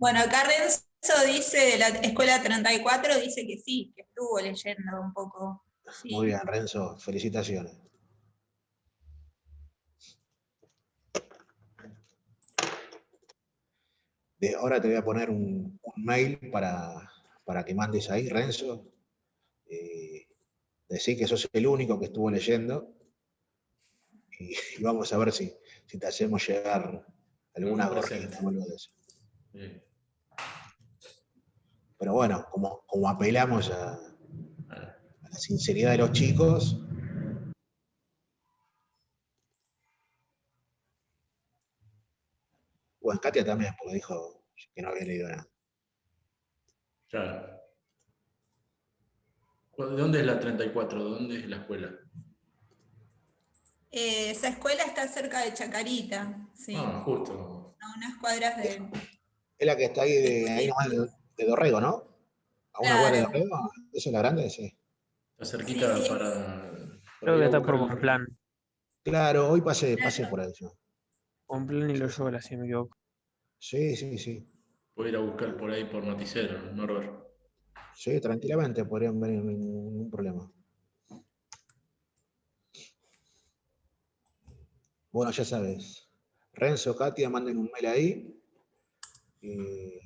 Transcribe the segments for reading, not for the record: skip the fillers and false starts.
Bueno, acá Renzo dice, de la escuela 34, dice que sí, que estuvo leyendo un poco. Sí. Muy bien, Renzo, felicitaciones. Ahora te voy a poner un mail para que mandes ahí, Renzo. Decir que sos el único que estuvo leyendo y vamos a ver si te hacemos llegar alguna gorrita o algo de eso. Bien. Pero bueno, como apelamos a la sinceridad de los chicos. Bueno, Katia también, porque dijo que no había leído nada. Claro. ¿De dónde es la 34? ¿De dónde es la escuela? Esa escuela está cerca de Chacarita, sí. Ah, justo. A unas cuadras de... Es la que está ahí nomás de Dorrego, ¿no? A una cuadra de Claro. Dorrego. ¿Esa es la grande? Sí. Está cerquita Sí, para Creo ir que a está buscar por el... Bonplan. Claro, hoy pasé claro. por ahí yo. Bonplan y Loyola, si no me equivoco. Sí, sí, sí. Voy a ir a buscar por ahí por Maticero, Norbert. Sí, tranquilamente podrían venir, ningún problema. Bueno, ya sabes. Renzo, Katia, manden un mail ahí y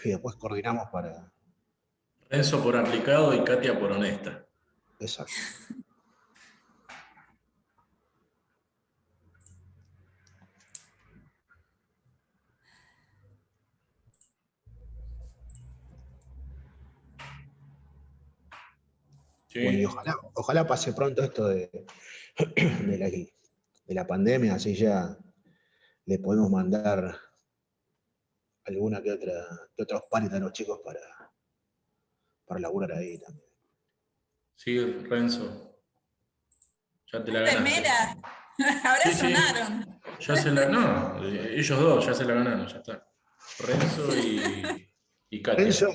después coordinamos para... Renzo por aplicado y Katia por honesta. Exacto. Sí. Bueno, y ojalá pase pronto esto de la pandemia, así ya le podemos mandar alguna que otros panes a los chicos para laburar ahí también. Sí, Renzo. Ya te la ganaste. Remeras. Ahora Sí, sí. sonaron. Ya se la... No, ellos dos ya se la ganaron, ya está. Renzo y Katia. Renzo,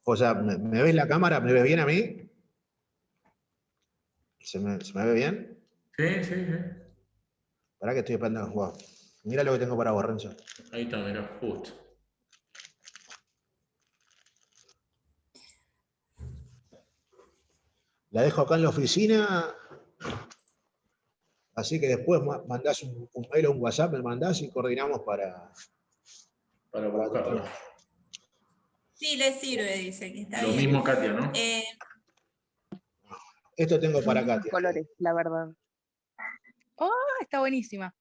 o sea, ¿me ves la cámara? ¿Me ves bien a mí? ¿Se me ve bien? Sí, sí, sí. Pará que estoy esperando. Wow. Mira lo que tengo para vos, Renzo. Ahí está, mirá, justo. La dejo acá en la oficina, así que después mandás un mail o un WhatsApp, me mandás y coordinamos para buscarlo. Sí, le sirve, dice que está Lo bien. mismo Katia, ¿no? Esto tengo para Lindos Katia. colores, la verdad. ¡Oh, está buenísima!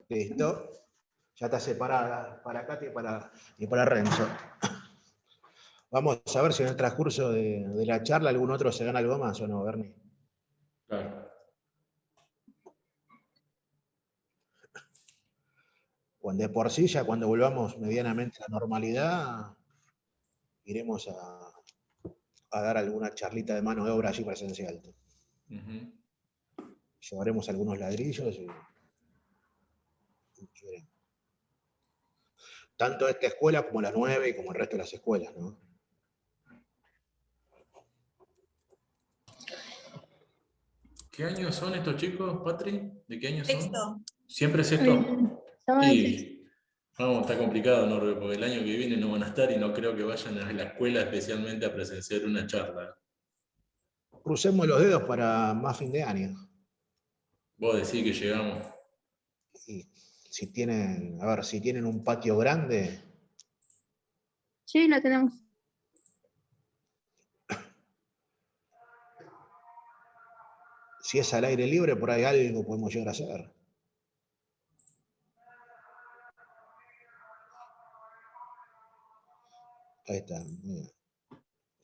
Listo. Ya está separada para Katia y para Renzo. Vamos a ver si en el transcurso de la charla algún otro se gana algo más o no, Bernie. Claro. Cuando de por sí, ya cuando volvamos medianamente a la normalidad, iremos a dar alguna charlita de mano de obra allí presencial. Llevaremos algunos ladrillos y veremos. Tanto esta escuela como la 9 y como el resto de las escuelas, ¿no? ¿Qué años son estos chicos, Patri? ¿De qué años son? Sexto. ¿Siempre es esto? Y vamos, está complicado, ¿no? Porque el año que viene no van a estar y no creo que vayan a la escuela especialmente a presenciar una charla. Crucemos los dedos para más fin de año. Vos decís que llegamos. Y si tienen un patio grande, Sí, lo tenemos. si es al aire libre, por ahí algo podemos llegar a hacer. Ahí está. Mira.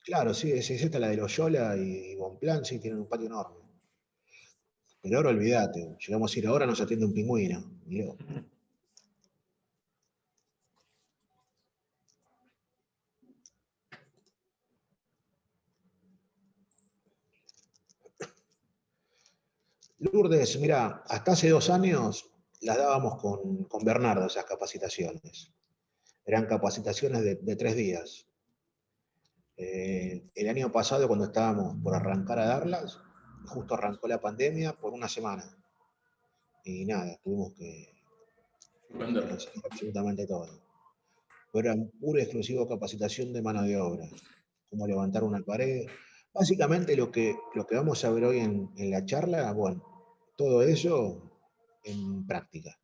Claro, sí, es esta la de Loyola y Bonplan, sí, tienen un patio enorme. Pero ahora olvídate, llegamos a ir ahora, nos atiende un pingüino. Mirá. Lourdes, mira, hasta hace 2 años las dábamos con Bernardo, esas capacitaciones. Eran capacitaciones de 3 días. El año pasado, cuando estábamos por arrancar a darlas, justo arrancó la pandemia por 1 semana. Y nada, tuvimos que cancelar absolutamente todo. pero era pura y exclusivo capacitación de mano de obra, cómo levantar una pared. Básicamente lo que vamos a ver hoy en la charla, bueno, todo eso en práctica.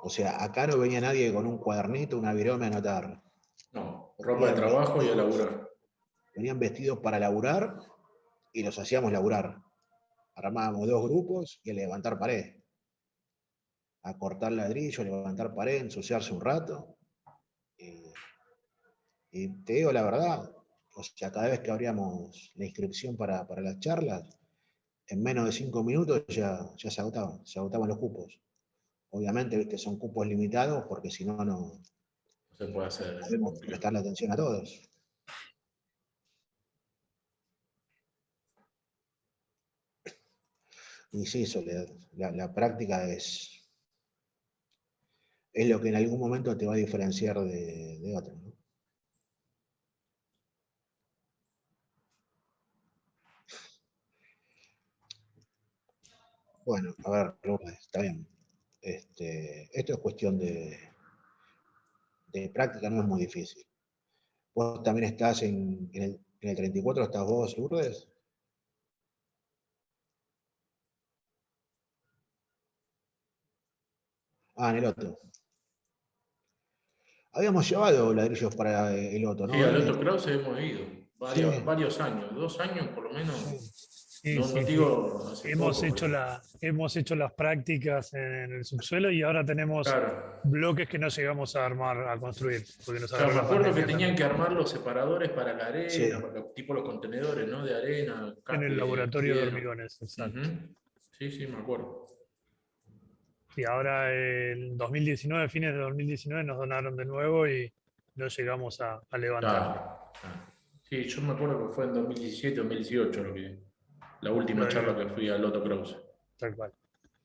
O sea, acá no venía nadie con un cuadernito, una virome a anotar. No, ropa de trabajo y a laburar. Venían vestidos para laburar y los hacíamos laburar. Armábamos 2 grupos y a levantar pared. A cortar ladrillo, a levantar pared, ensuciarse un rato. Y te digo la verdad, o sea, cada vez que abríamos la inscripción para las charlas, en menos de 5 minutos ya se agotaban los cupos. Obviamente, viste, son cupos limitados porque si no, no Se puede hacer. podemos prestarle atención a todos. Y sí, Soledad, la práctica es lo que en algún momento te va a diferenciar de otro, ¿no? Bueno, a ver, Lourdes, está bien. Esto es cuestión de práctica, no es muy difícil. ¿Vos también estás en el 34? ¿Estás vos, Lourdes? Ah, en el otro. Habíamos llevado ladrillos para el otro, ¿no? Sí, al Otto Krause hemos ido Sí. varios años, 2 años por lo menos. Sí. No digo hace Hemos poco, hecho pero- hemos hecho las prácticas en el subsuelo y ahora tenemos Claro. bloques que no llegamos a armar, a construir, porque nos Claro, agarró me la acuerdo que pandemia tenían también. que armar los separadores para la Sí. arena, tipo los contenedores, ¿no? De arena, En el laboratorio de piedra. hormigones, exacto. Ujú. Sí, me acuerdo. Y ahora en 2019, fines de 2019, nos donaron de nuevo y no llegamos a levantar. Claro. Sí, yo me acuerdo que fue en 2017, 2018 la última Lo charla de- que fui al Otto Krause. Tal cual.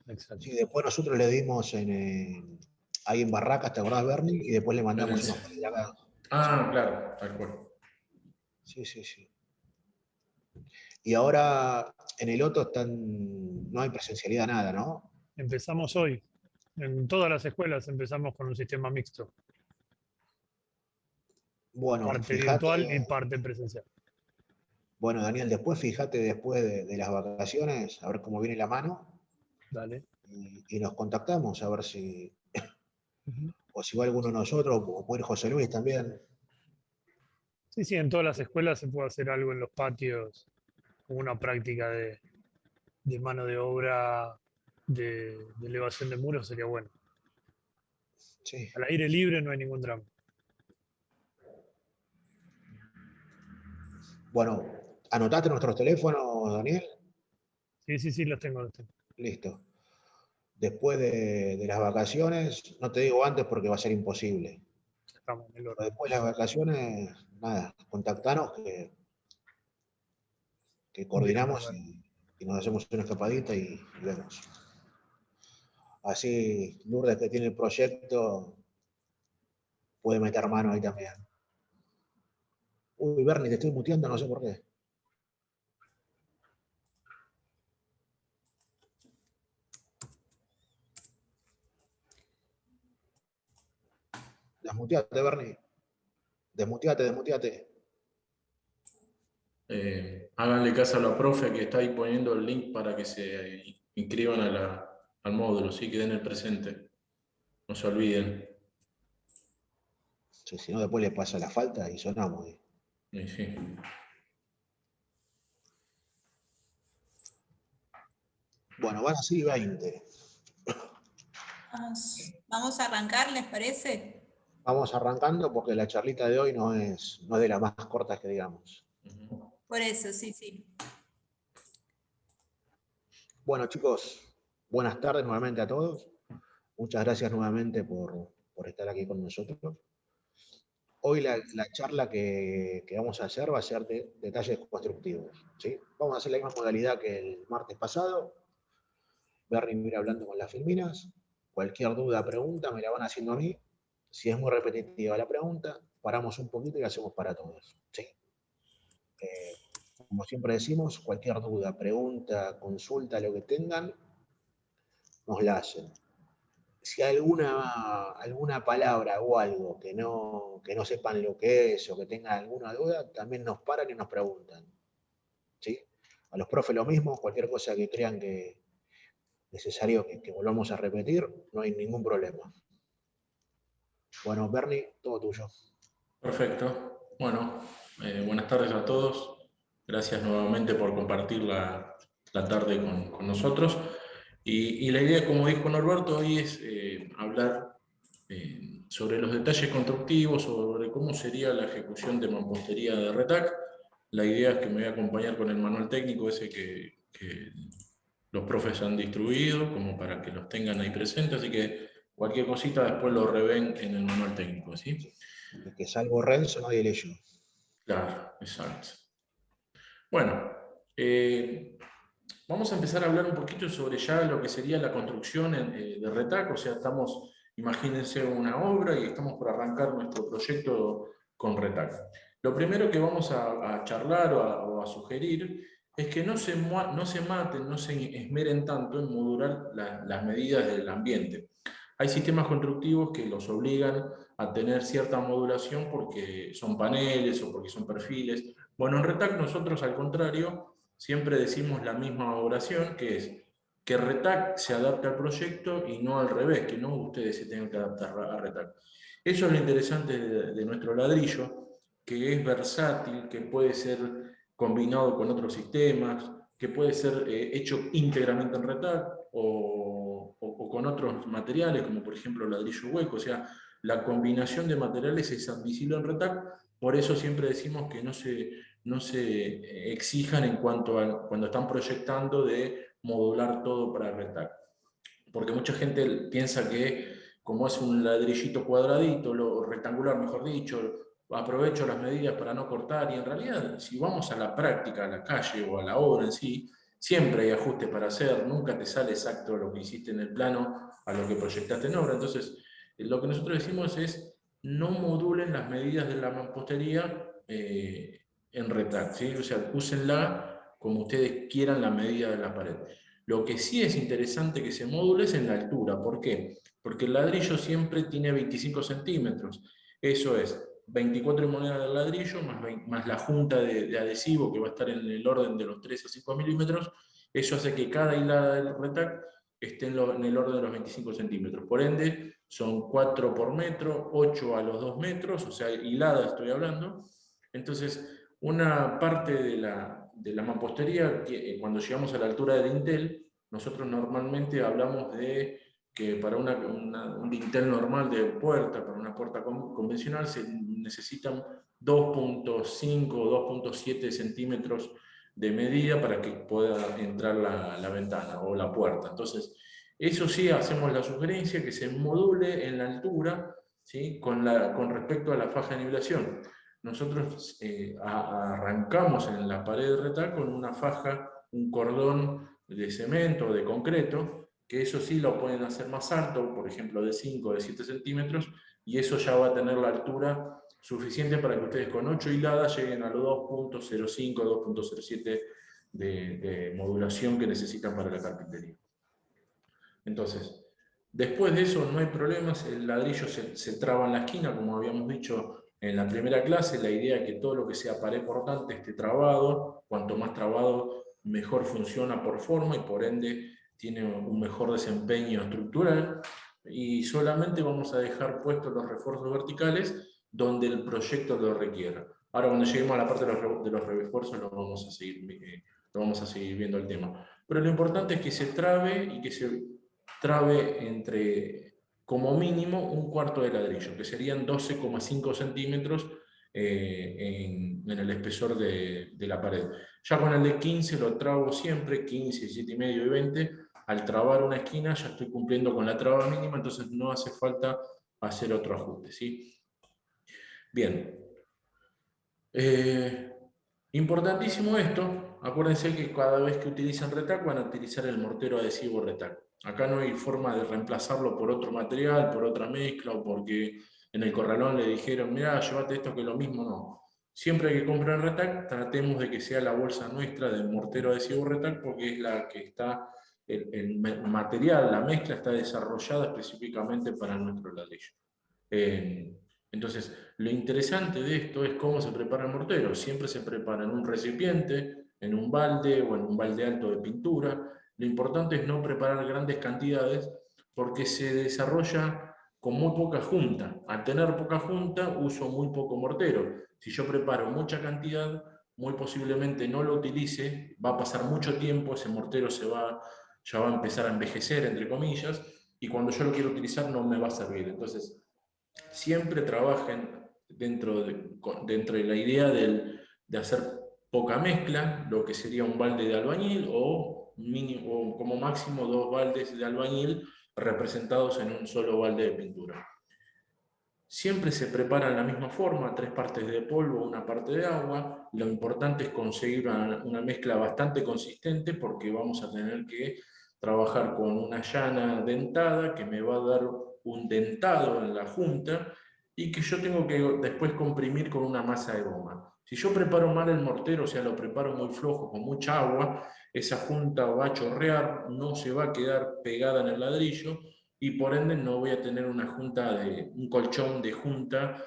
Exacto. Sí, después nosotros le dimos ahí en Barracas, ¿te acordás, Bernie? Y después le mandamos Venecia. unos paneles acá. Ah, claro, tal cual. Sí. Y ahora en el otro no hay presencialidad nada, ¿no? Empezamos hoy. En todas las escuelas empezamos con un sistema mixto, Bueno, parte fíjate, virtual y parte presencial. bueno, Daniel, fíjate después de las vacaciones, a ver cómo viene la mano Dale. y nos contactamos a ver si, Ujú. o si va alguno de nosotros, o puede ir José Luis también. Sí, en todas las escuelas se puede hacer algo en los patios, como una práctica de mano de obra, de elevación de muros, sería bueno. Sí. Al aire libre no hay ningún drama. Bueno, anotate nuestros teléfonos, Daniel. Sí, los tengo. Listo. Después de las vacaciones, no te digo antes porque va a ser imposible. Estamos en el Pero orden. después de las vacaciones, nada, contactanos que coordinamos y nos hacemos una escapadita y vemos. Así Lourdes, que tiene el proyecto, puede meter mano ahí también. Uy, Bernie, te estoy muteando, no sé por qué. Desmuteate, Bernie. Desmuteate. Háganle caso a la profe que está ahí poniendo el link para que se inscriban al módulo, sí, que den el presente. No se olviden. Sí, si no, después le pasa la falta y sonamos. Sí. Bueno, van así 20. Vamos a arrancar, ¿les parece? Vamos arrancando porque la charlita de hoy no es de las más cortas que digamos. Por eso, sí. Bueno, chicos, buenas tardes nuevamente a todos. Muchas gracias nuevamente por estar aquí con nosotros. Hoy la charla que vamos a hacer va a ser de detalles constructivos, ¿sí? Vamos a hacer la misma modalidad que el martes pasado. Bernie va a ir hablando con las filminas. Cualquier duda, pregunta, me la van haciendo a mí. Si es muy repetitiva la pregunta, paramos un poquito y la hacemos para todos, ¿sí? Como siempre decimos, cualquier duda, pregunta, consulta, lo que tengan, nos la hacen. si alguna palabra o algo que no sepan lo que es o que tengan alguna duda, también nos paran y nos preguntan. ¿Sí? A los profes lo mismo, cualquier cosa que crean que necesario que volvamos a repetir, no hay ningún problema. Bueno, Bernie, todo tuyo. Perfecto. Bueno, buenas tardes a todos. Gracias nuevamente por compartir la tarde con nosotros. Y la idea, como dijo Norberto, hoy es hablar sobre los detalles constructivos, sobre cómo sería la ejecución de mampostería de RETAC. La idea es que me voy a acompañar con el manual técnico ese que los profes han distribuido, como para que los tengan ahí presentes, así que cualquier cosita después lo reven en el manual técnico, ¿sí? De que salvo Renzo, nadie leyó. Claro, exacto. Bueno, vamos a empezar a hablar un poquito sobre ya lo que sería la construcción de RETAC, o sea, imagínense una obra y estamos por arrancar nuestro proyecto con RETAC. Lo primero que vamos a charlar o a sugerir es que no se maten, no se esmeren tanto en modular las medidas del ambiente. Hay sistemas constructivos que los obligan a tener cierta modulación porque son paneles o porque son perfiles. Bueno, en RETAC nosotros al contrario siempre decimos la misma oración, que es que RETAC se adapte al proyecto y no al revés, que no ustedes se tengan que adaptar a RETAC. Eso es lo interesante de nuestro ladrillo, que es versátil, que puede ser combinado con otros sistemas, que puede ser hecho íntegramente en RETAC o con otros materiales, como por ejemplo ladrillo hueco. O sea, la combinación de materiales es admisible en RETAC, por eso siempre decimos que no se exijan en cuanto a cuando están proyectando de modular todo para RETAC. Porque mucha gente piensa que como es un ladrillito cuadradito, lo rectangular mejor dicho, aprovecho las medidas para no cortar, y en realidad si vamos a la práctica, a la calle o a la obra en sí, siempre hay ajuste para hacer, nunca te sale exacto lo que hiciste en el plano a lo que proyectaste en obra. Entonces, lo que nosotros decimos es no modulen las medidas de la mampostería en RETAC, ¿sí? O sea, úsenla como ustedes quieran la medida de la pared. Lo que sí es interesante que se module es en la altura. ¿Por qué? Porque el ladrillo siempre tiene 25 centímetros. Eso es 24 monedas del ladrillo más la junta de adhesivo que va a estar en el orden de los 3 a 5 milímetros. Eso hace que cada hilada del RETAC esté en el orden de los 25 centímetros. Por ende, son 4 por metro, 8 a los 2 metros, o sea, hilada estoy hablando. Entonces, una parte de la mampostería, cuando llegamos a la altura del dintel, nosotros normalmente hablamos de que para un dintel normal de puerta, para una puerta convencional, se necesitan 2.5 o 2.7 centímetros de medida para que pueda entrar la ventana o la puerta. Entonces, eso sí, hacemos la sugerencia que se module en la altura, ¿sí? con respecto a la faja de nivelación. Nosotros arrancamos en la pared de RETAC con una faja, un cordón de cemento o de concreto, que eso sí lo pueden hacer más alto, por ejemplo de 5 o de 7 centímetros, y eso ya va a tener la altura suficiente para que ustedes con 8 hiladas lleguen a los 2.05, 2.07 de modulación que necesitan para la carpintería. Entonces, después de eso no hay problemas, el ladrillo se traba en la esquina, como habíamos dicho en la primera clase. La idea es que todo lo que sea pared portante esté trabado. Cuanto más trabado, mejor funciona por forma y por ende tiene un mejor desempeño estructural. Y solamente vamos a dejar puestos los refuerzos verticales donde el proyecto lo requiera. Ahora, cuando lleguemos a la parte de los refuerzos, lo vamos a seguir viendo el tema. Pero lo importante es que se trabe y que se trabe entre, como mínimo, un cuarto de ladrillo, que serían 12,5 centímetros en el espesor de la pared. Ya con el de 15 lo trabo siempre, 15, 7,5 y 20. Al trabar una esquina ya estoy cumpliendo con la traba mínima, entonces no hace falta hacer otro ajuste, ¿sí? Bien. Importantísimo esto, acuérdense que cada vez que utilizan RETAC van a utilizar el mortero adhesivo RETAC. Acá no hay forma de reemplazarlo por otro material, por otra mezcla, o porque en el corralón le dijeron, mira, llévate esto que es lo mismo. No. Siempre que compren RETAC, tratemos de que sea la bolsa nuestra del mortero adhesivo RETAC, porque es la que está el material, la mezcla está desarrollada específicamente para nuestro ladrillo. Entonces, lo interesante de esto es cómo se prepara el mortero. Siempre se prepara en un recipiente, en un balde o en un balde alto de pintura. Lo importante es no preparar grandes cantidades porque se desarrolla con muy poca junta. Al tener poca junta, uso muy poco mortero. Si yo preparo mucha cantidad, muy posiblemente no lo utilice, va a pasar mucho tiempo, ese mortero ya va a empezar a envejecer, entre comillas, y cuando yo lo quiero utilizar no me va a servir. Entonces, siempre trabajen dentro de la idea de hacer poca mezcla, lo que sería un balde de albañil o como máximo 2 baldes de albañil representados en un solo balde de pintura. Siempre se prepara de la misma forma, 3 partes de polvo, 1 parte de agua. Lo importante es conseguir una mezcla bastante consistente porque vamos a tener que trabajar con una llana dentada que me va a dar un dentado en la junta y que yo tengo que después comprimir con una masa de goma. Si yo preparo mal el mortero, o sea, lo preparo muy flojo, con mucha agua, esa junta va a chorrear, no se va a quedar pegada en el ladrillo, y por ende no voy a tener un colchón de junta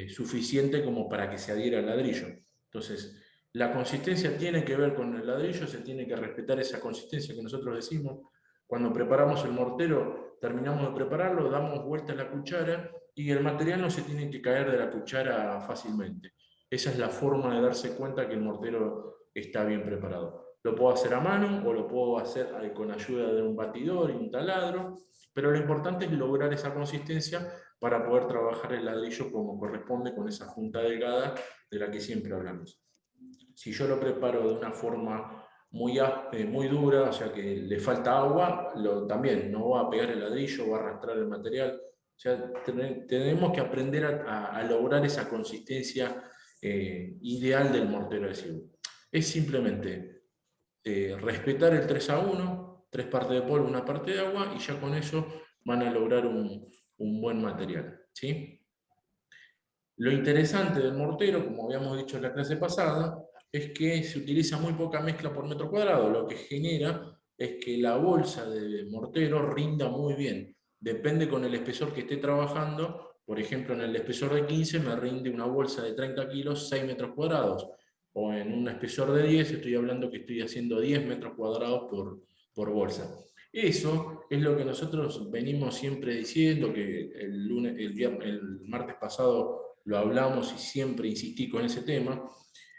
suficiente como para que se adhiera al ladrillo. Entonces, la consistencia tiene que ver con el ladrillo, se tiene que respetar esa consistencia que nosotros decimos. Cuando preparamos el mortero, terminamos de prepararlo, damos vuelta a la cuchara y el material no se tiene que caer de la cuchara fácilmente. Esa es la forma de darse cuenta que el mortero está bien preparado. Lo puedo hacer a mano o lo puedo hacer con ayuda de un batidor y un taladro, pero lo importante es lograr esa consistencia para poder trabajar el ladrillo como corresponde con esa junta delgada de la que siempre hablamos. Si yo lo preparo de una forma muy dura, o sea que le falta agua, también no va a pegar el ladrillo, va a arrastrar el material. O sea, tenemos que aprender a lograr esa consistencia ideal del mortero adhesivo. Es simplemente respetar el 3-1, 3 partes de polvo, 1 parte de agua, y ya con eso van a lograr un buen material, ¿sí? Lo interesante del mortero, como habíamos dicho en la clase pasada, es que se utiliza muy poca mezcla por metro cuadrado, lo que genera es que la bolsa de mortero rinda muy bien. Depende con el espesor que esté trabajando. Por ejemplo, en el espesor de 15 me rinde una bolsa de 30 kilos 6 metros cuadrados. O en un espesor de 10 estoy hablando que estoy haciendo 10 metros cuadrados por bolsa. Eso es lo que nosotros venimos siempre diciendo, que el martes pasado lo hablamos y siempre insistí con ese tema,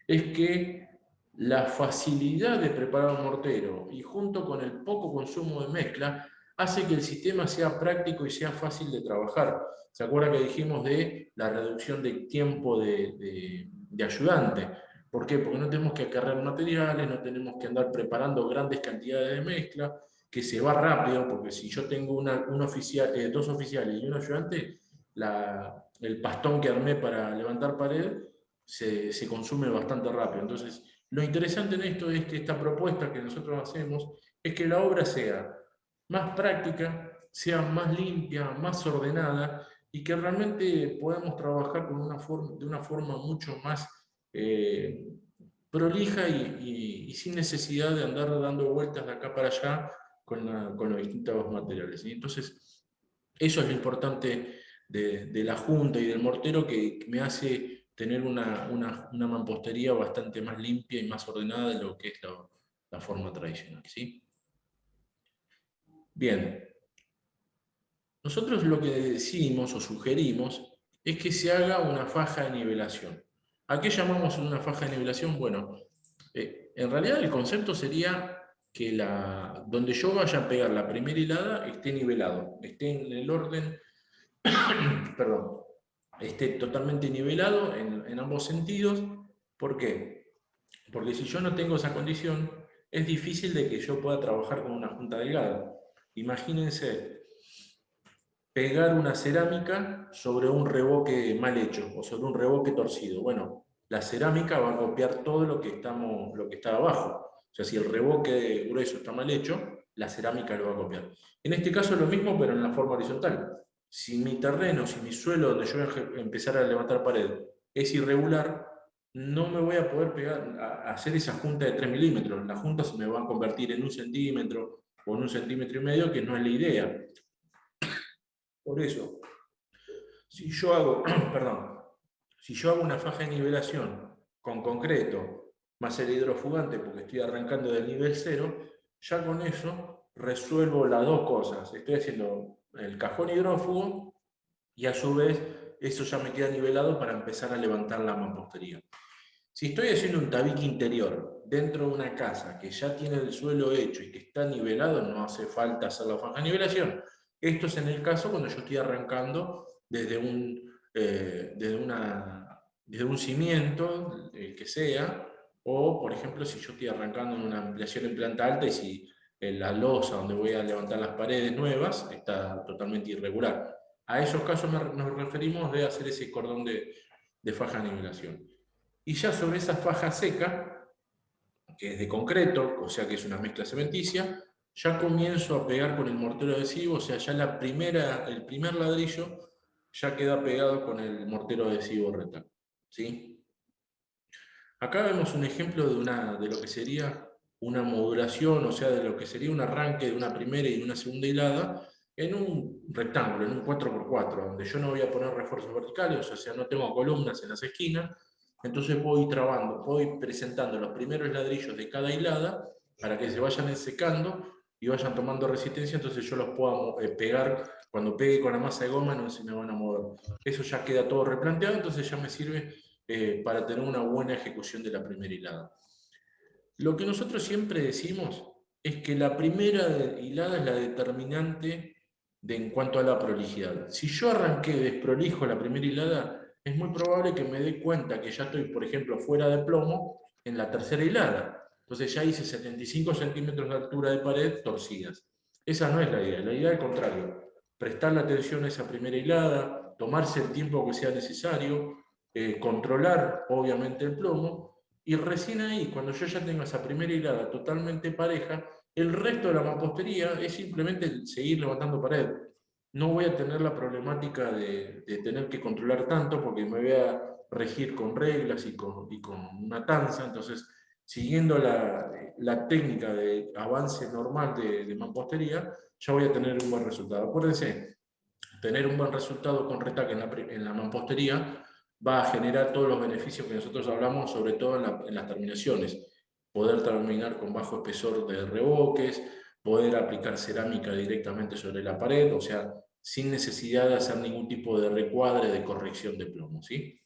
es que la facilidad de preparar un mortero y junto con el poco consumo de mezcla hace que el sistema sea práctico y sea fácil de trabajar. ¿Se acuerda que dijimos de la reducción de tiempo de ayudante? ¿Por qué? Porque no tenemos que acarrear materiales, no tenemos que andar preparando grandes cantidades de mezcla, que se va rápido, porque si yo tengo dos oficiales y un ayudante, el pastón que armé para levantar pared se consume bastante rápido. Entonces, lo interesante en esto es que esta propuesta que nosotros hacemos es que la obra sea más práctica, sea más limpia, más ordenada, y que realmente podamos trabajar de una forma mucho más prolija y sin necesidad de andar dando vueltas de acá para allá con los distintos materiales. ¿Sí? Entonces, eso es lo importante de la junta y del mortero, que me hace tener una mampostería bastante más limpia y más ordenada de lo que es la forma tradicional. ¿Sí? Bien. Nosotros lo que decimos o sugerimos es que se haga una faja de nivelación. ¿A qué llamamos una faja de nivelación? Bueno, en realidad el concepto sería que donde yo vaya a pegar la primera hilada esté nivelado, esté en el orden, perdón, esté totalmente nivelado en ambos sentidos. ¿Por qué? Porque si yo no tengo esa condición, es difícil de que yo pueda trabajar con una junta delgada. Imagínense pegar una cerámica sobre un revoque mal hecho o sobre un revoque torcido. Bueno, la cerámica va a copiar todo lo que está abajo. O sea, si el revoque grueso está mal hecho, la cerámica lo va a copiar. En este caso es lo mismo, pero en la forma horizontal. Si mi terreno, si mi suelo donde yo voy a empezar a levantar pared es irregular, no me voy a poder pegar a hacer esa junta de 3 milímetros. La junta se me va a convertir en 1 centímetro o en 1,5 centímetros, que no es la idea. Por eso, si yo hago, perdón, si yo hago una faja de nivelación con concreto más el hidrofugante, porque estoy arrancando del nivel 0, ya con eso resuelvo las dos cosas. Estoy haciendo el cajón hidrófugo y a su vez eso ya me queda nivelado para empezar a levantar la mampostería. Si estoy haciendo un tabique interior dentro de una casa que ya tiene el suelo hecho y que está nivelado, no hace falta hacer la faja de nivelación. Esto es en el caso cuando yo estoy arrancando desde un cimiento, el que sea, o por ejemplo si yo estoy arrancando en una ampliación en planta alta y si la losa donde voy a levantar las paredes nuevas está totalmente irregular. A esos casos nos referimos de hacer ese cordón de faja de nivelación. Y ya sobre esa faja seca, que es de concreto, o sea que es una mezcla cementicia, ya comienzo a pegar con el mortero adhesivo, o sea, ya el primer ladrillo ya queda pegado con el mortero adhesivo Retac, ¿sí? Acá vemos un ejemplo de lo que sería una modulación, o sea, de lo que sería un arranque de una primera y de una segunda hilada, en un rectángulo, en un 4x4, donde yo no voy a poner refuerzos verticales, o sea, no tengo columnas en las esquinas, entonces voy trabando, voy presentando los primeros ladrillos de cada hilada para que se vayan secando y vayan tomando resistencia, entonces yo los puedo pegar, cuando pegue con la masa de goma no se me van a mover. Eso ya queda todo replanteado, entonces ya me sirve para tener una buena ejecución de la primera hilada. Lo que nosotros siempre decimos es que la primera hilada es la determinante en cuanto a la prolijidad. Si yo arranqué desprolijo la primera hilada, es muy probable que me dé cuenta que ya estoy, por ejemplo, fuera de plomo en la tercera hilada. Entonces ya hice 75 centímetros de altura de pared torcidas. Esa no es la idea es al contrario. Prestarle atención a esa primera hilada, tomarse el tiempo que sea necesario, controlar obviamente el plomo, y recién ahí, cuando yo ya tengo esa primera hilada totalmente pareja, el resto de la mampostería es simplemente seguir levantando pared. No voy a tener la problemática de tener que controlar tanto porque me voy a regir con reglas y con una tanza. Entonces, siguiendo la técnica de avance normal de mampostería, ya voy a tener un buen resultado. Acuérdense, tener un buen resultado con Retac en la mampostería va a generar todos los beneficios que nosotros hablamos, sobre todo en las terminaciones. Poder terminar con bajo espesor de revoques, poder aplicar cerámica directamente sobre la pared, o sea, sin necesidad de hacer ningún tipo de recuadre, de corrección de plomo, ¿sí?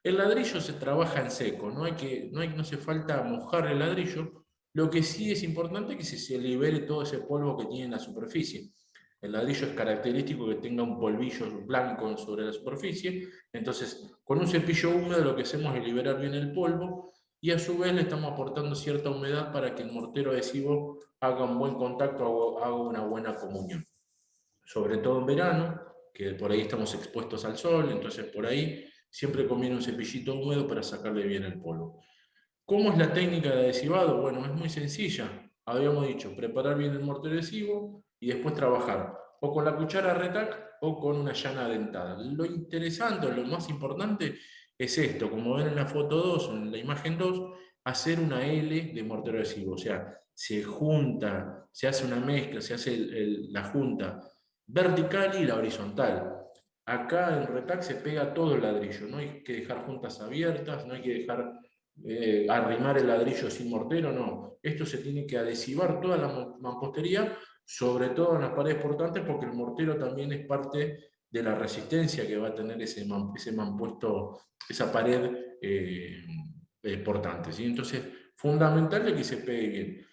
El ladrillo se trabaja en seco, no hace falta mojar el ladrillo. Lo que sí es importante es que se libere todo ese polvo que tiene en la superficie. El ladrillo es característico que tenga un polvillo blanco sobre la superficie, entonces con un cepillo húmedo lo que hacemos es liberar bien el polvo y a su vez le estamos aportando cierta humedad para que el mortero adhesivo haga un buen contacto o haga una buena comunión. Sobre todo en verano, que por ahí estamos expuestos al sol, entonces por ahí siempre conviene un cepillito húmedo para sacarle bien el polvo. ¿Cómo es la técnica de adhesivado? Bueno, es muy sencilla. Habíamos dicho, preparar bien el mortero adhesivo y después trabajar o con la cuchara Retac o con una llana dentada. Lo interesante, lo más importante es esto, como ven en la foto 2 o en la imagen 2, hacer una L de mortero adhesivo. O sea, se junta, se hace una mezcla, se hace la junta vertical y la horizontal. Acá en Retac se pega todo el ladrillo, no hay que dejar juntas abiertas, no hay que dejar arrimar el ladrillo sin mortero, no. Esto se tiene que adhesivar toda la mampostería, sobre todo en las paredes portantes, porque el mortero también es parte de la resistencia que va a tener ese mampuesto, esa pared portante, ¿sí? Entonces, fundamental de que se pegue bien.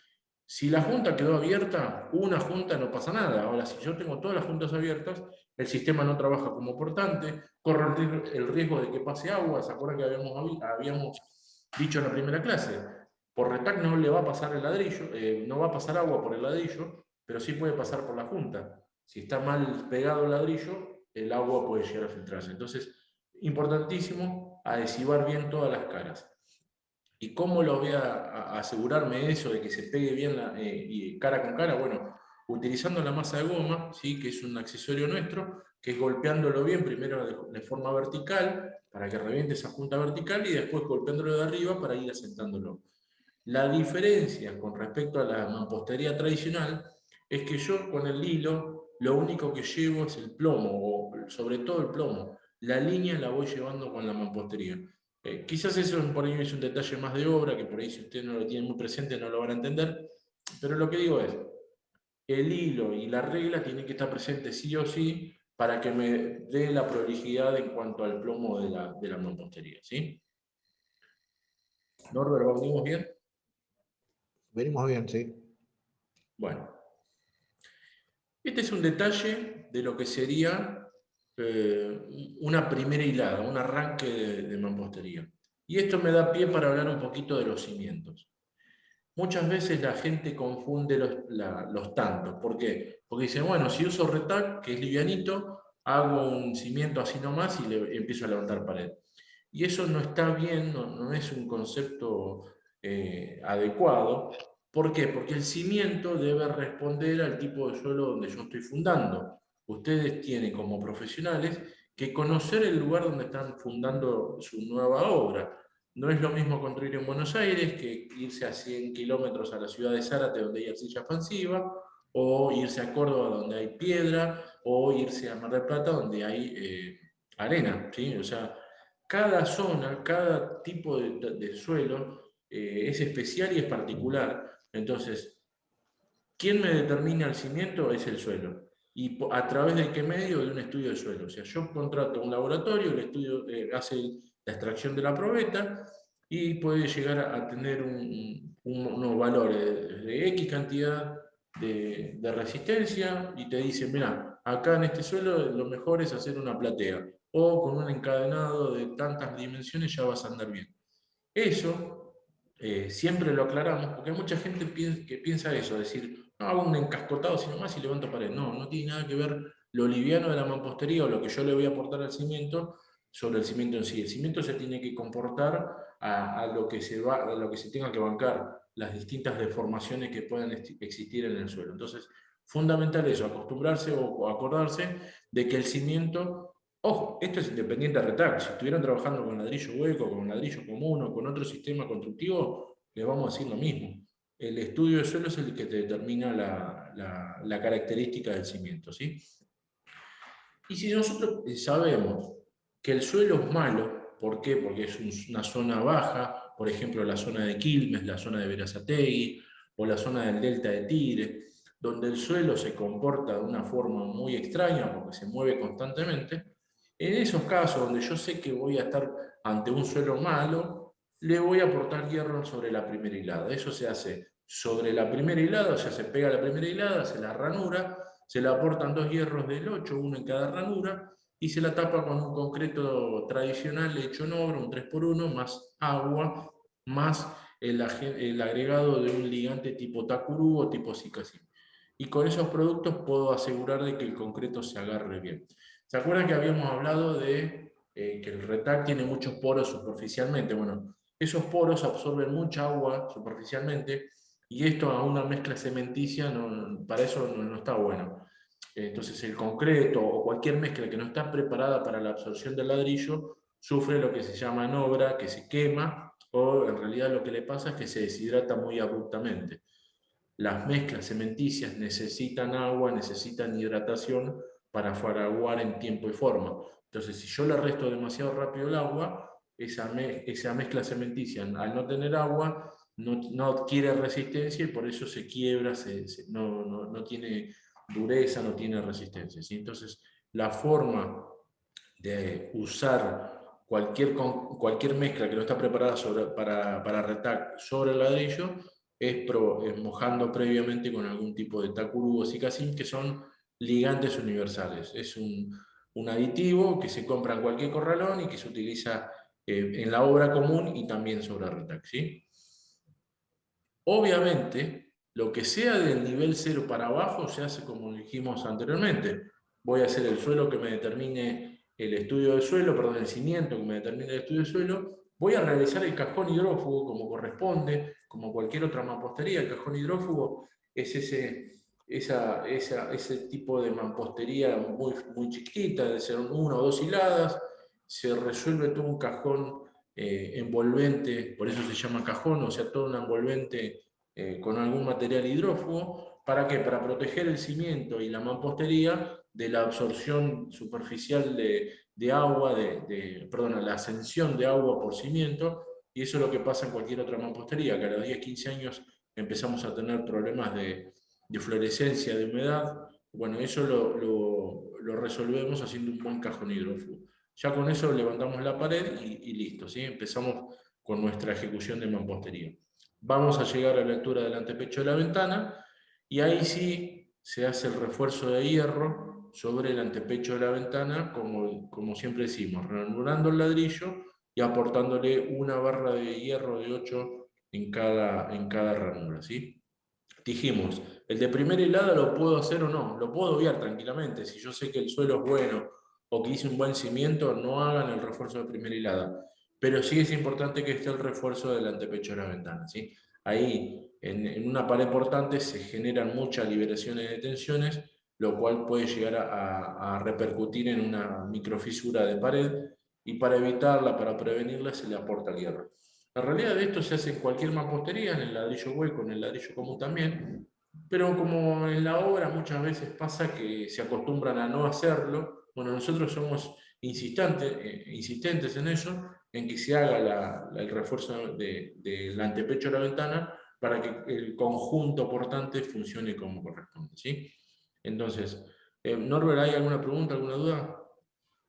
Si la junta quedó abierta, una junta no pasa nada. Ahora, si yo tengo todas las juntas abiertas, el sistema no trabaja como portante, corre el riesgo de que pase agua. ¿Se acuerdan que habíamos dicho en la primera clase? Por Retac no le va a pasar el ladrillo, no va a pasar agua por el ladrillo, pero sí puede pasar por la junta. Si está mal pegado el ladrillo, el agua puede llegar a filtrarse. Entonces, importantísimo adhesivar bien todas las caras. ¿Y cómo lo voy a asegurarme de eso, de que se pegue bien y cara con cara? Bueno, utilizando la masa de goma, ¿sí? Que es un accesorio nuestro, que es golpeándolo bien, primero de forma vertical, para que reviente esa punta vertical, y después golpeándolo de arriba para ir asentándolo. La diferencia con respecto a la mampostería tradicional es que yo con el hilo lo único que llevo es el plomo, o sobre todo el plomo. La línea la voy llevando con la mampostería. Quizás eso por ahí es un detalle más de obra, que por ahí si ustedes no lo tienen muy presente no lo van a entender, pero lo que digo es, el hilo y la regla tienen que estar presentes sí o sí para que me dé la prolijidad en cuanto al plomo de la mampostería, ¿sí? Norbert, ¿venimos bien? Venimos bien, sí. Bueno. Este es un detalle de lo que sería una primera hilada, un arranque de mampostería. Y esto me da pie para hablar un poquito de los cimientos. Muchas veces la gente confunde los tantos. ¿Por qué? Porque dicen, bueno, si uso Retac, que es livianito, hago un cimiento así nomás y le empiezo a levantar pared. Y eso no está bien, no es un concepto adecuado. ¿Por qué? Porque el cimiento debe responder al tipo de suelo donde yo estoy fundando. Ustedes tienen como profesionales que conocer el lugar donde están fundando su nueva obra. No es lo mismo construir en Buenos Aires que irse a 100 kilómetros a la ciudad de Zárate donde hay arcilla expansiva, o irse a Córdoba donde hay piedra, o irse a Mar del Plata donde hay arena, ¿sí? O sea, cada zona, cada tipo de suelo es especial y es particular. Entonces, ¿quién me determina el cimiento? Es el suelo. ¿Y a través de qué medio? De un estudio de suelo. O sea, yo contrato un laboratorio, el estudio hace la extracción de la probeta y puede llegar a tener unos valores de X cantidad de resistencia y te dice, mira, acá en este suelo lo mejor es hacer una platea o con un encadenado de tantas dimensiones ya vas a andar bien. Eso siempre lo aclaramos, porque hay mucha gente que piensa eso, decir, no, hago un encascotado sino más y levanto pared. No, no tiene nada que ver lo liviano de la mampostería o lo que yo le voy a aportar al cimiento sobre el cimiento en sí. El cimiento se tiene que comportar a lo que a lo que se tenga que bancar, las distintas deformaciones que puedan existir en el suelo. Entonces, fundamental eso, acostumbrarse o acordarse de que el cimiento. Ojo, esto es independiente de Retac. Si estuvieran trabajando con ladrillo hueco, con ladrillo común o con otro sistema constructivo, les vamos a decir lo mismo. El estudio de suelo es el que te determina la característica del cimiento, ¿sí? Y si nosotros sabemos que el suelo es malo, ¿por qué? Porque es una zona baja, por ejemplo la zona de Quilmes, la zona de Berazategui o la zona del delta de Tigre, donde el suelo se comporta de una forma muy extraña porque se mueve constantemente. En esos casos donde yo sé que voy a estar ante un suelo malo, le voy a aportar hierro sobre la primera hilada. Eso se hace sobre la primera hilada, o sea, se pega la primera hilada, se la ranura, se le aportan 2 hierros del 8, uno en cada ranura, y se la tapa con un concreto tradicional hecho en obra, un 3x1, más agua, más el agregado de un ligante tipo Takuru o tipo Sikasí. Y con esos productos puedo asegurar de que el concreto se agarre bien. ¿Se acuerdan que habíamos hablado de que el Retac tiene muchos poros superficialmente? Bueno, esos poros absorben mucha agua superficialmente y esto a una mezcla cementicia para eso no está bueno. Entonces el concreto o cualquier mezcla que no está preparada para la absorción del ladrillo sufre lo que se llama en obra, que se quema, o en realidad lo que le pasa es que se deshidrata muy abruptamente. Las mezclas cementicias necesitan agua, necesitan hidratación para fraguar en tiempo y forma. Entonces, si yo le resto demasiado rápido el agua, esa mezcla cementicia, al no tener agua, no adquiere resistencia y por eso se quiebra, no tiene dureza, no tiene resistencia, ¿sí? Entonces, la forma de usar cualquier mezcla que no está preparada para Retac sobre el ladrillo es mojando previamente con algún tipo de Takuru o Sikasín, que son ligantes universales. Es un aditivo que se compra en cualquier corralón y que se utiliza en la obra común y también sobre Retac, ¿sí? Obviamente, lo que sea del nivel 0 para abajo se hace como dijimos anteriormente. Voy a hacer el suelo que me determine el estudio de suelo, perdón, el cimiento que me determine el estudio de suelo. Voy a realizar el cajón hidrófugo como corresponde, como cualquier otra mampostería. El cajón hidrófugo es ese tipo de mampostería muy, muy chiquita, de ser 1 o 2 hiladas. Se resuelve todo un cajón envolvente, por eso se llama cajón, o sea, todo un envolvente con algún material hidrófugo, ¿Para qué? Para proteger el cimiento y la mampostería de la absorción superficial de agua, perdón, la ascensión de agua por cimiento, y eso es lo que pasa en cualquier otra mampostería, que a los 10, 15 años empezamos a tener problemas de fluorescencia, de humedad. Bueno, eso lo resolvemos haciendo un buen cajón hidrófugo. Ya con eso levantamos la pared y listo, ¿sí? Empezamos con nuestra ejecución de mampostería. Vamos a llegar a la altura del antepecho de la ventana y ahí sí se hace el refuerzo de hierro sobre el antepecho de la ventana, como siempre decimos, ranurando el ladrillo y aportándole una barra de hierro de 8 en cada ranura, ¿sí? Dijimos, el de primera hilada lo puedo hacer o no, lo puedo obviar tranquilamente. Si yo sé que el suelo es bueno o que hice un buen cimiento, no hagan el refuerzo de primera hilada. Pero sí es importante que esté el refuerzo del antepecho de la ventana, ¿sí? Ahí, en una pared portante, se generan muchas liberaciones de tensiones, lo cual puede llegar a repercutir en una microfisura de pared, y para evitarla, para prevenirla, se le aporta el hierro. En realidad esto se hace en cualquier mampostería, en el ladrillo hueco, en el ladrillo común también, pero como en la obra muchas veces pasa que se acostumbran a no hacerlo, bueno, nosotros somos insistentes en eso, en que se haga el refuerzo del antepecho de la ventana para que el conjunto portante funcione como corresponde, ¿sí? Entonces, Norbert, ¿hay alguna pregunta, alguna duda?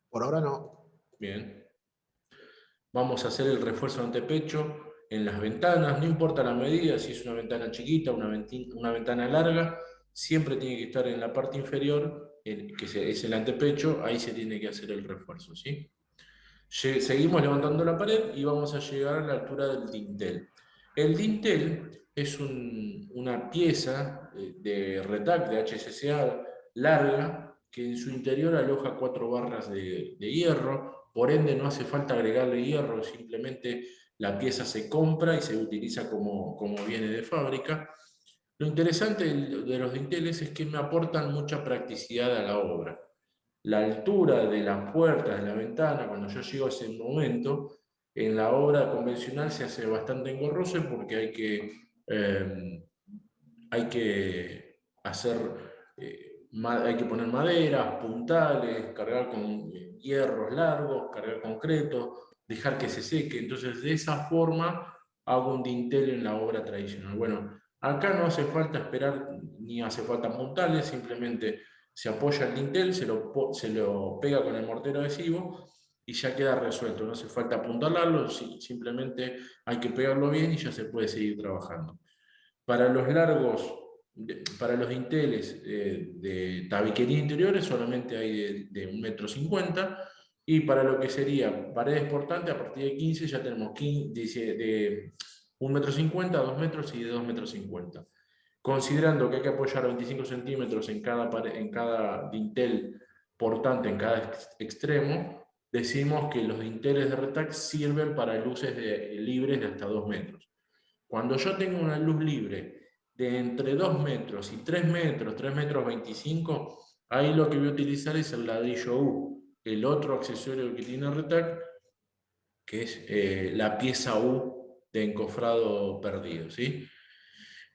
Por ahora no. Bien. Vamos a hacer el refuerzo de antepecho en las ventanas, no importa la medida, si es una ventana chiquita, una ventana larga, siempre tiene que estar en la parte inferior, que es el antepecho, ahí se tiene que hacer el refuerzo, ¿sí? Seguimos levantando la pared y vamos a llegar a la altura del dintel. El dintel es una pieza de retac, de HSCA larga, que en su interior aloja 4 barras de hierro, por ende no hace falta agregarle hierro, simplemente la pieza se compra y se utiliza como viene de fábrica. Lo interesante de los dinteles es que me aportan mucha practicidad a la obra. La altura de las puertas de la ventana, cuando yo llego a ese momento, en la obra convencional se hace bastante engorroso porque hay que hacer, hay que poner maderas, puntales, cargar con hierros largos, cargar concreto, dejar que se seque. Entonces, de esa forma hago un dintel en la obra tradicional. Bueno, acá no hace falta esperar ni hace falta puntales, simplemente se apoya el dintel, se lo pega con el mortero adhesivo y ya queda resuelto. No hace falta apuntalarlo, simplemente hay que pegarlo bien y ya se puede seguir trabajando. Para los largos, para los dinteles de tabiquería interiores solamente hay de 1,50 m, y para lo que sería paredes portantes a partir de 15 ya tenemos de 1,50 m, 2 metros y de 2,50 m. Considerando que hay que apoyar 25 centímetros en cada dintel portante, en cada extremo, decimos que los dinteles de retac sirven para luces libres de hasta 2 metros. Cuando yo tengo una luz libre de entre 2 metros y 3 metros, 3 metros 25, ahí lo que voy a utilizar es el ladrillo U, el otro accesorio que tiene retac, que es la pieza U de encofrado perdido, ¿sí?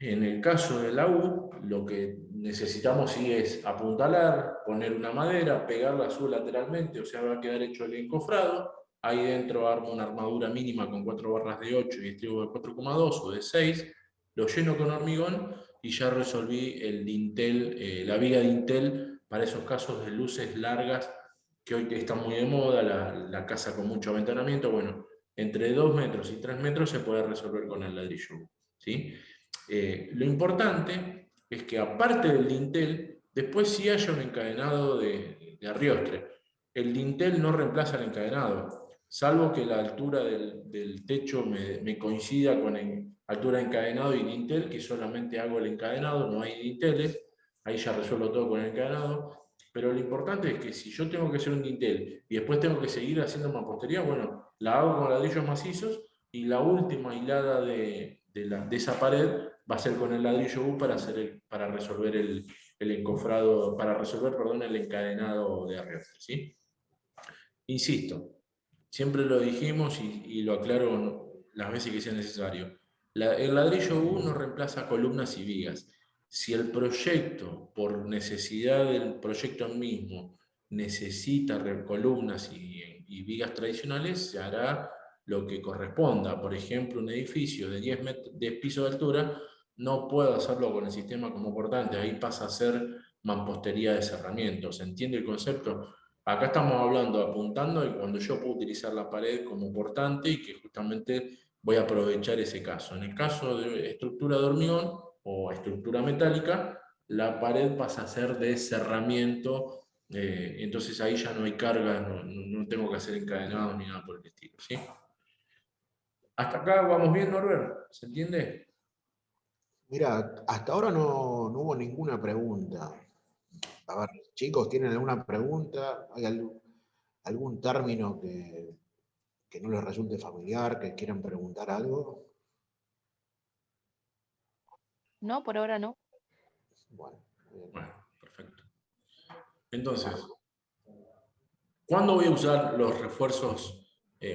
En el caso de la U, lo que necesitamos sí es apuntalar, poner una madera, pegarla lateralmente, o sea, va a quedar hecho el encofrado. Ahí dentro armo una armadura mínima con 4 barras de 8 y estribo de 4,2 o de 6, lo lleno con hormigón y ya resolví el dintel, la viga dintel para esos casos de luces largas que hoy están muy de moda, la casa con mucho aventanamiento. Bueno, entre 2 metros y 3 metros se puede resolver con el ladrillo, ¿sí? Lo importante es que aparte del dintel, después sí haya un encadenado de arriostre. El dintel no reemplaza el encadenado, salvo que la altura del techo me coincida con altura de encadenado y dintel, que solamente hago el encadenado, no hay dinteles, ahí ya resuelvo todo con el encadenado. Pero lo importante es que si yo tengo que hacer un dintel y después tengo que seguir haciendo mampostería, bueno, la hago con ladrillos macizos y la última hilada de esa pared va a ser con el ladrillo U para resolver el encofrado, para resolver, perdón, el encadenado de arriostre, ¿sí? Insisto, siempre lo dijimos y lo aclaro las veces que sea necesario. El ladrillo U no reemplaza columnas y vigas. Si el proyecto, por necesidad del proyecto mismo, necesita columnas y vigas tradicionales, se hará lo que corresponda. Por ejemplo, un edificio de 10 pisos de altura, no puedo hacerlo con el sistema como portante, ahí pasa a ser mampostería de cerramiento. ¿Se entiende el concepto? Acá estamos hablando, apuntando, y cuando yo puedo utilizar la pared como portante y que justamente voy a aprovechar ese caso. En el caso de estructura de hormigón o estructura metálica, la pared pasa a ser de cerramiento, entonces ahí ya no hay carga, no tengo que hacer encadenados ni nada por el estilo, ¿sí? Hasta acá vamos bien, Norbert, ¿se entiende? Mira, hasta ahora no hubo ninguna pregunta. A ver, chicos, ¿tienen alguna pregunta? ¿Hay algún término que no les resulte familiar, que quieran preguntar algo? No, por ahora no. Bueno, bien. Bueno, perfecto. Entonces, ¿cuándo voy a usar los refuerzos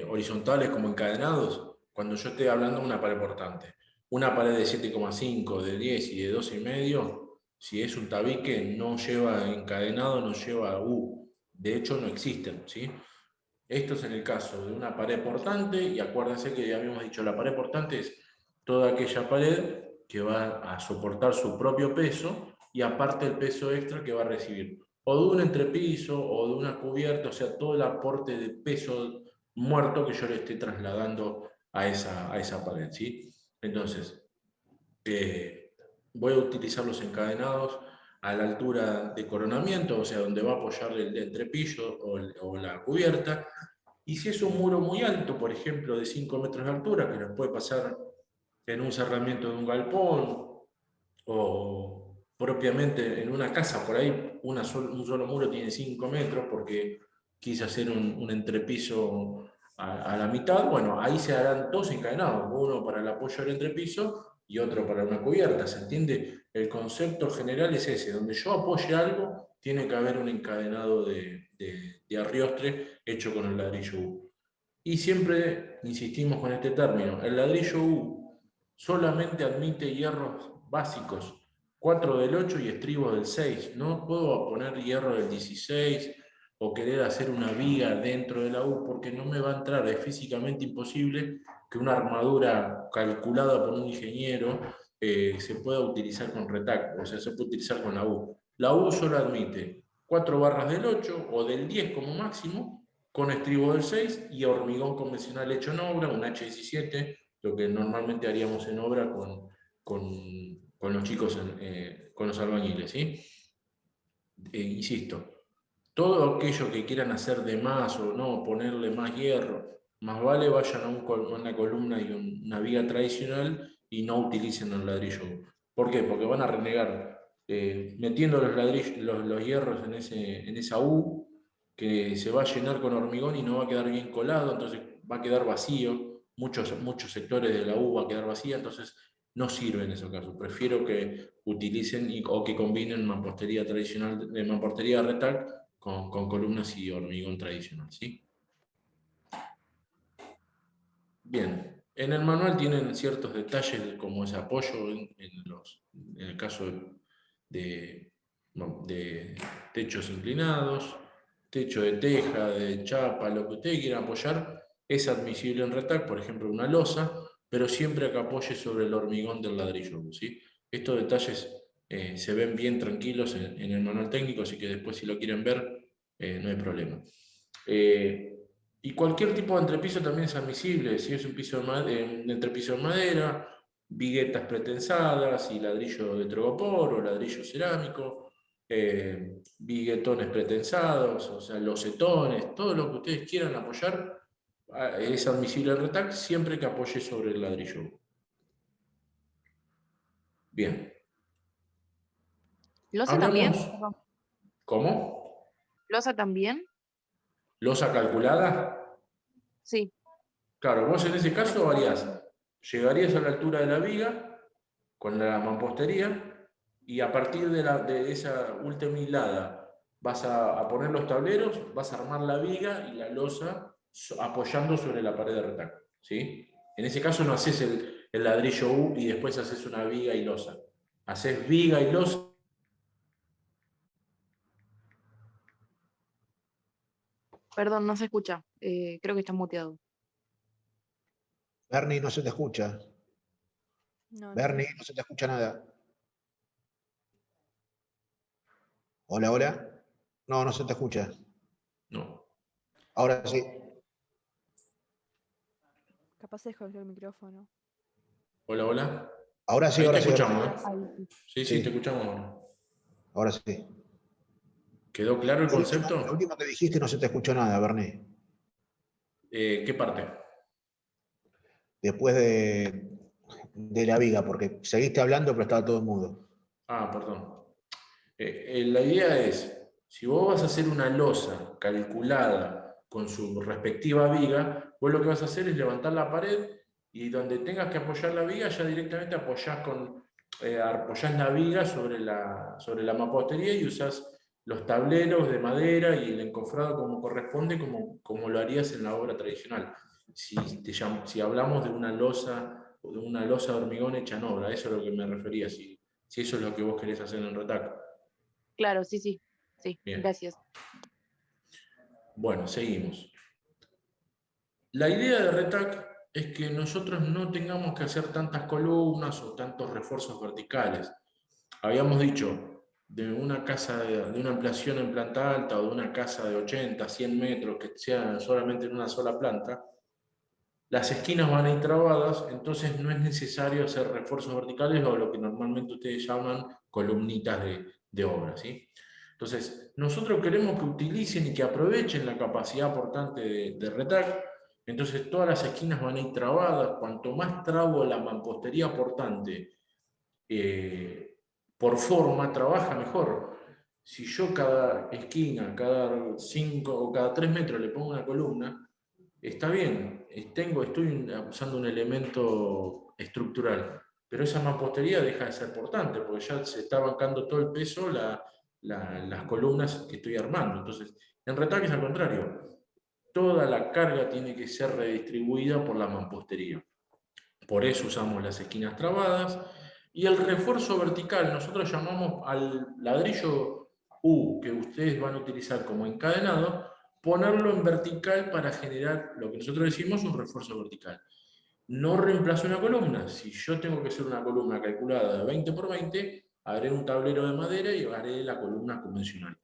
horizontales como encadenados? Cuando yo esté hablando de una pared portante. Una pared de 7,5, de 10 y de 12,5, si es un tabique, no lleva encadenado, no lleva U. De hecho, no existen, ¿sí? Esto es en el caso de una pared portante, y acuérdense que ya habíamos dicho, la pared portante es toda aquella pared que va a soportar su propio peso y aparte el peso extra que va a recibir o de un entrepiso o de una cubierta, o sea, todo el aporte de peso muerto que yo le esté trasladando a esa pared, ¿sí? Entonces, voy a utilizar los encadenados a la altura de coronamiento, o sea, donde va a apoyar el entrepiso o la cubierta. Y si es un muro muy alto, por ejemplo, de 5 metros de altura, que nos puede pasar en un cerramiento de un galpón o propiamente en una casa, por ahí un solo muro tiene 5 metros porque quise hacer un entrepiso a la mitad, bueno, ahí se harán dos encadenados, uno para el apoyo del entrepiso y otro para una cubierta, ¿se entiende? El concepto general es ese, donde yo apoye algo, tiene que haber un encadenado de arriostre hecho con el ladrillo U. Y siempre insistimos con este término, el ladrillo U solamente admite hierros básicos, 4 del 8 y estribos del 6. No puedo poner hierro del 16 o querer hacer una viga dentro de la U porque no me va a entrar. Es físicamente imposible que una armadura calculada por un ingeniero se pueda utilizar con retac, o sea, se puede utilizar con la U. La U solo admite 4 barras del 8 o del 10 como máximo, con estribo del 6 y hormigón convencional hecho en obra, un H17, lo que normalmente haríamos en obra con los chicos, con los albañiles, ¿sí? Insisto, todo aquello que quieran hacer de más o no, ponerle más hierro, más vale vayan a una columna y una viga tradicional y no utilicen el ladrillo. ¿Por qué? Porque van a renegar metiendo los hierros en esa U, que se va a llenar con hormigón y no va a quedar bien colado, entonces va a quedar vacío, muchos sectores de la U va a quedar vacía, entonces no sirve en esos casos. Prefiero que utilicen o que combinen mampostería tradicional, mampostería retac con columnas y hormigón tradicional, ¿sí? Bien, en el manual tienen ciertos detalles como ese apoyo en el caso de techos inclinados, techo de teja, de chapa, lo que ustedes quieran apoyar, es admisible en retac, por ejemplo, una losa, pero siempre que apoye sobre el hormigón del ladrillo, ¿sí? Estos detalles se ven bien tranquilos en el manual técnico, así que después si lo quieren ver, no hay problema. Y cualquier tipo de entrepiso también es admisible, si es un entrepiso de madera, viguetas pretensadas y ladrillo de trogopor o ladrillo cerámico, viguetones pretensados, o sea, losetones, todo lo que ustedes quieran apoyar es admisible en retac siempre que apoye sobre el ladrillo. Bien. ¿Losa también? Hablamos. ¿Cómo? ¿Losa también? ¿Losa calculada? Sí. Claro, vos en ese caso llegarías a la altura de la viga con la mampostería y a partir de esa última hilada vas a poner los tableros, vas a armar la viga y la losa apoyando sobre la pared de retaco, ¿sí? En ese caso no haces el ladrillo U y después haces una viga y losa. haces viga y losa. Perdón, no se escucha. Creo que está muteado. Bernie, no se te escucha. No, Bernie, no se te escucha nada. Hola, hola. No, no se te escucha. No. Ahora sí. capaz se desconectó el micrófono. Hola, hola. Ahora sí, Ahí ahora te sí. escuchamos, ¿eh? Ahí sí. Sí, Sí. te escuchamos ahora. Ahora sí. ¿Quedó claro el Lo concepto? último que dijiste no se te escuchó nada, Bernie. ¿Qué parte? Después de la viga, porque seguiste hablando, pero estaba todo mudo. Ah, perdón. La idea es, si vos vas a hacer una losa calculada con su respectiva viga, vos lo que vas a hacer es levantar la pared y donde tengas que apoyar la viga, ya directamente apoyás la viga sobre la mampostería y usás los tableros de madera y el encofrado como corresponde, como lo harías en la obra tradicional. Si hablamos de una losa o de una losa de hormigón hecha en obra, eso es a lo que me refería, si eso es lo que vos querés hacer en Retac. Claro, sí, sí. Sí, Bien. gracias. Bueno, seguimos. La idea de Retac es que nosotros no tengamos que hacer tantas columnas o tantos refuerzos verticales. Habíamos dicho, de una casa, de una ampliación en planta alta o de una casa de 80, 100 metros que sea solamente en una sola planta, las esquinas van a ir trabadas, entonces no es necesario hacer refuerzos verticales o lo que normalmente ustedes llaman columnitas de obra, ¿sí? Entonces, nosotros queremos que utilicen y que aprovechen la capacidad portante de Retac. Entonces, todas las esquinas van a ir trabadas. Cuanto más trabo la mampostería portante por forma, trabaja mejor. Si yo cada esquina, cada 5 o cada 3 metros le pongo una columna, está bien, estoy usando un elemento estructural, pero esa mampostería deja de ser portante, porque ya se está bancando todo el peso las columnas que estoy armando. Entonces, en Retac es al contrario, toda la carga tiene que ser redistribuida por la mampostería. Por eso usamos las esquinas trabadas. Y el refuerzo vertical, nosotros llamamos al ladrillo U, que ustedes van a utilizar como encadenado, ponerlo en vertical para generar lo que nosotros decimos un refuerzo vertical. No reemplazo una columna. Si yo tengo que hacer una columna calculada de 20 por 20, haré un tablero de madera y haré la columna convencional.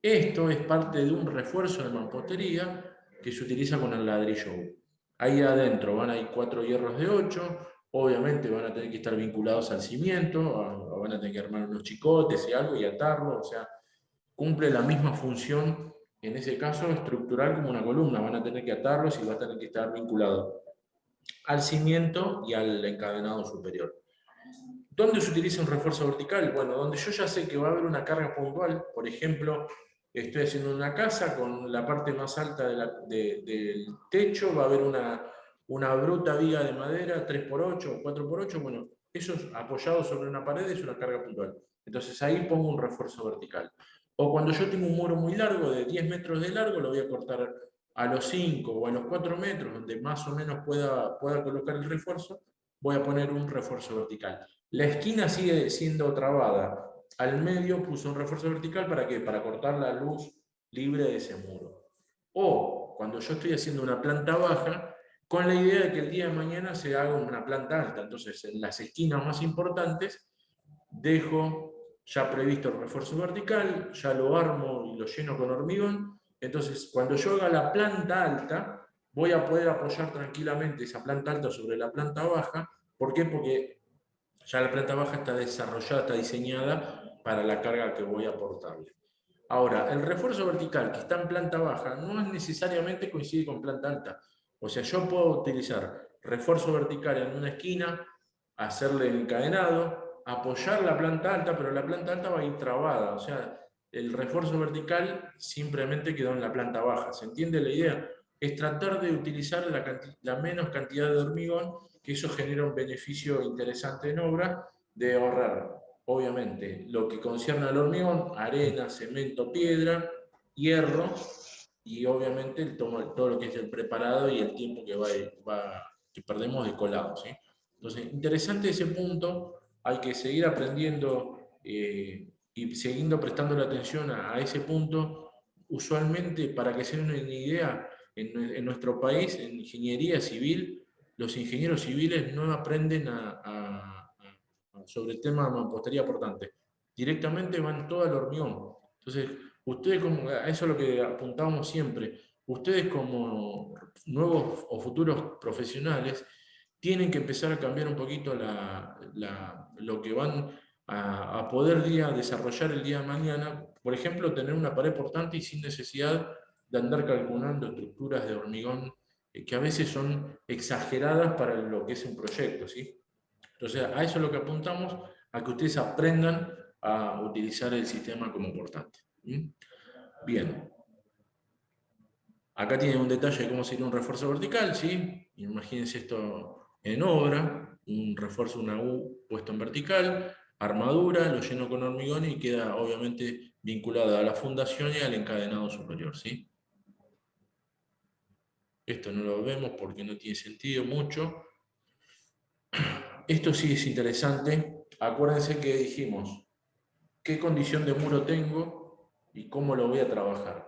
Esto es parte de un refuerzo de mampostería que se utiliza con el ladrillo U. Ahí adentro van a ir 4 hierros de 8, obviamente van a tener que estar vinculados al cimiento, van a tener que armar unos chicotes y algo y atarlo, o sea, cumple la misma función, en ese caso estructural como una columna, van a tener que atarlos y va a tener que estar vinculado al cimiento y al encadenado superior. ¿Dónde se utiliza un refuerzo vertical? Bueno, donde yo ya sé que va a haber una carga puntual, por ejemplo, estoy haciendo una casa con la parte más alta del techo, va a haber una bruta viga de madera 3x8 o 4x8, bueno, eso apoyado sobre una pared es una carga puntual. Entonces ahí pongo un refuerzo vertical. O cuando yo tengo un muro muy largo, de 10 metros de largo, lo voy a cortar a los 5 o a los 4 metros, donde más o menos pueda colocar el refuerzo, voy a poner un refuerzo vertical. La esquina sigue siendo trabada. Al medio puso un refuerzo vertical ¿para qué? Para cortar la luz libre de ese muro. O cuando yo estoy haciendo una planta baja, con la idea de que el día de mañana se haga una planta alta. Entonces, en las esquinas más importantes, dejo ya previsto el refuerzo vertical, ya lo armo y lo lleno con hormigón. Entonces, cuando yo haga la planta alta, voy a poder apoyar tranquilamente esa planta alta sobre la planta baja. ¿Por qué? Porque ya la planta baja está desarrollada, está diseñada para la carga que voy a aportarle. Ahora, el refuerzo vertical que está en planta baja no es necesariamente coincide con planta alta. O sea, yo puedo utilizar refuerzo vertical en una esquina, hacerle encadenado, apoyar la planta alta, pero la planta alta va a ir trabada. O sea, el refuerzo vertical simplemente quedó en la planta baja. ¿Se entiende la idea? Es tratar de utilizar la menos cantidad de hormigón, que eso genera un beneficio interesante en obra de ahorrar, obviamente, lo que concierne al hormigón, arena, cemento, piedra, hierro, y obviamente todo lo que es el preparado y el tiempo que perdemos de colado, ¿sí? Entonces, interesante ese punto, hay que seguir aprendiendo y siguiendo prestando la atención a ese punto. Usualmente, para que se den una idea, en nuestro país, en ingeniería civil, los ingenieros civiles no aprenden sobre el tema de mampostería portante. Directamente van todo al hormigón. Entonces, ustedes, a eso es lo que apuntábamos siempre, ustedes como nuevos o futuros profesionales tienen que empezar a cambiar un poquito lo que van a poder desarrollar el día de mañana. Por ejemplo, tener una pared portante y sin necesidad de andar calculando estructuras de hormigón que a veces son exageradas para lo que es un proyecto, ¿sí? Entonces, a eso es lo que apuntamos, a que ustedes aprendan a utilizar el sistema como portante. Bien. Acá tienen un detalle de cómo sería un refuerzo vertical, ¿sí? Imagínense esto en obra, un refuerzo, una U puesto en vertical, armadura, lo lleno con hormigón y queda obviamente vinculada a la fundación y al encadenado superior, ¿sí? Esto no lo vemos porque no tiene sentido mucho. Esto sí es interesante. Acuérdense que dijimos qué condición de muro tengo y cómo lo voy a trabajar.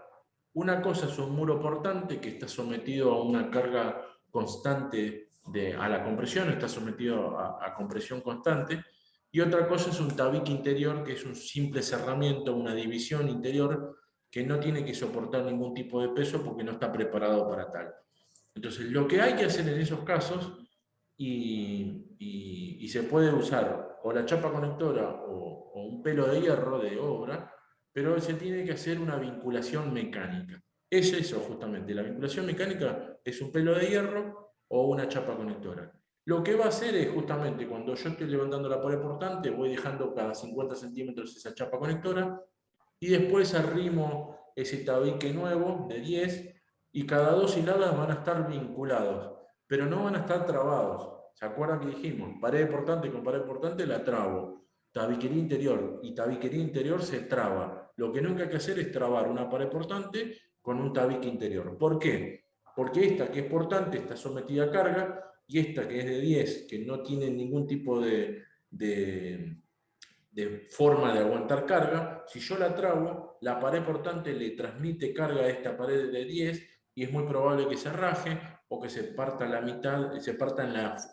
Una cosa es un muro portante que está sometido a una carga constante a la compresión, está sometido a compresión constante, y otra cosa es un tabique interior, que es un simple cerramiento, una división interior que no tiene que soportar ningún tipo de peso porque no está preparado para tal. Entonces, lo que hay que hacer en esos casos, y se puede usar o la chapa conectora o un pelo de hierro de obra, pero se tiene que hacer una vinculación mecánica. Es eso justamente, la vinculación mecánica es un pelo de hierro o una chapa conectora. Lo que va a hacer es justamente cuando yo estoy levantando la pared portante, voy dejando cada 50 centímetros esa chapa conectora y después arrimo ese tabique nuevo de 10 y cada 2 hiladas van a estar vinculados, pero no van a estar trabados. ¿Se acuerdan que dijimos? Pared portante con pared portante la trabo. Tabiquería interior y tabiquería interior se traba. Lo que nunca hay que hacer es trabar una pared portante con un tabique interior. ¿Por qué? Porque esta que es portante está sometida a carga y esta que es de 10, que no tiene ningún tipo de forma de aguantar carga, si yo la trabo, la pared portante le transmite carga a esta pared de 10 y es muy probable que se raje o que se parta la mitad, se parta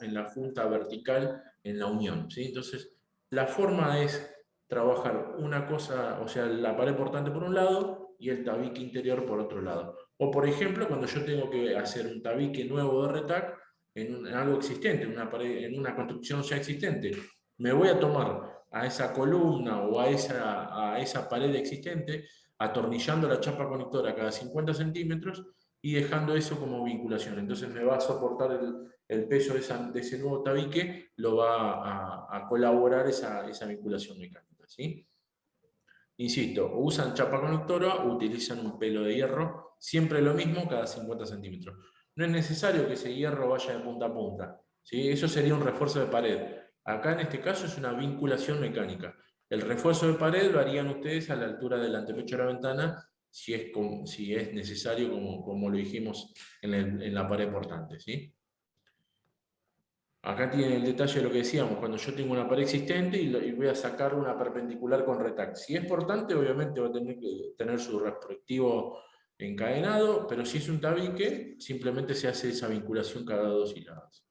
en la junta vertical en la unión, ¿sí? Entonces, la forma es trabajar una cosa, o sea, la pared portante por un lado y el tabique interior por otro lado. O por ejemplo, cuando yo tengo que hacer un tabique nuevo de RETAC en algo existente, en una construcción ya existente, me voy a tomar a esa columna o a esa pared existente, atornillando la chapa conectora cada 50 centímetros y dejando eso como vinculación. Entonces me va a soportar el peso de ese nuevo tabique, lo va a colaborar esa vinculación mecánica, ¿sí? Insisto, o usan chapa conectora o utilizan un pelo de hierro, siempre lo mismo cada 50 centímetros. No es necesario que ese hierro vaya de punta a punta, ¿sí? Eso sería un refuerzo de pared. Acá en este caso es una vinculación mecánica. El refuerzo de pared lo harían ustedes a la altura del antepecho de la ventana si es necesario, como lo dijimos en la pared portante, ¿sí? Acá tiene el detalle de lo que decíamos, cuando yo tengo una pared existente y voy a sacar una perpendicular con RETAC. Si es portante, obviamente va a tener que tener su respectivo encadenado, pero si es un tabique, simplemente se hace esa vinculación cada 2 hiladas.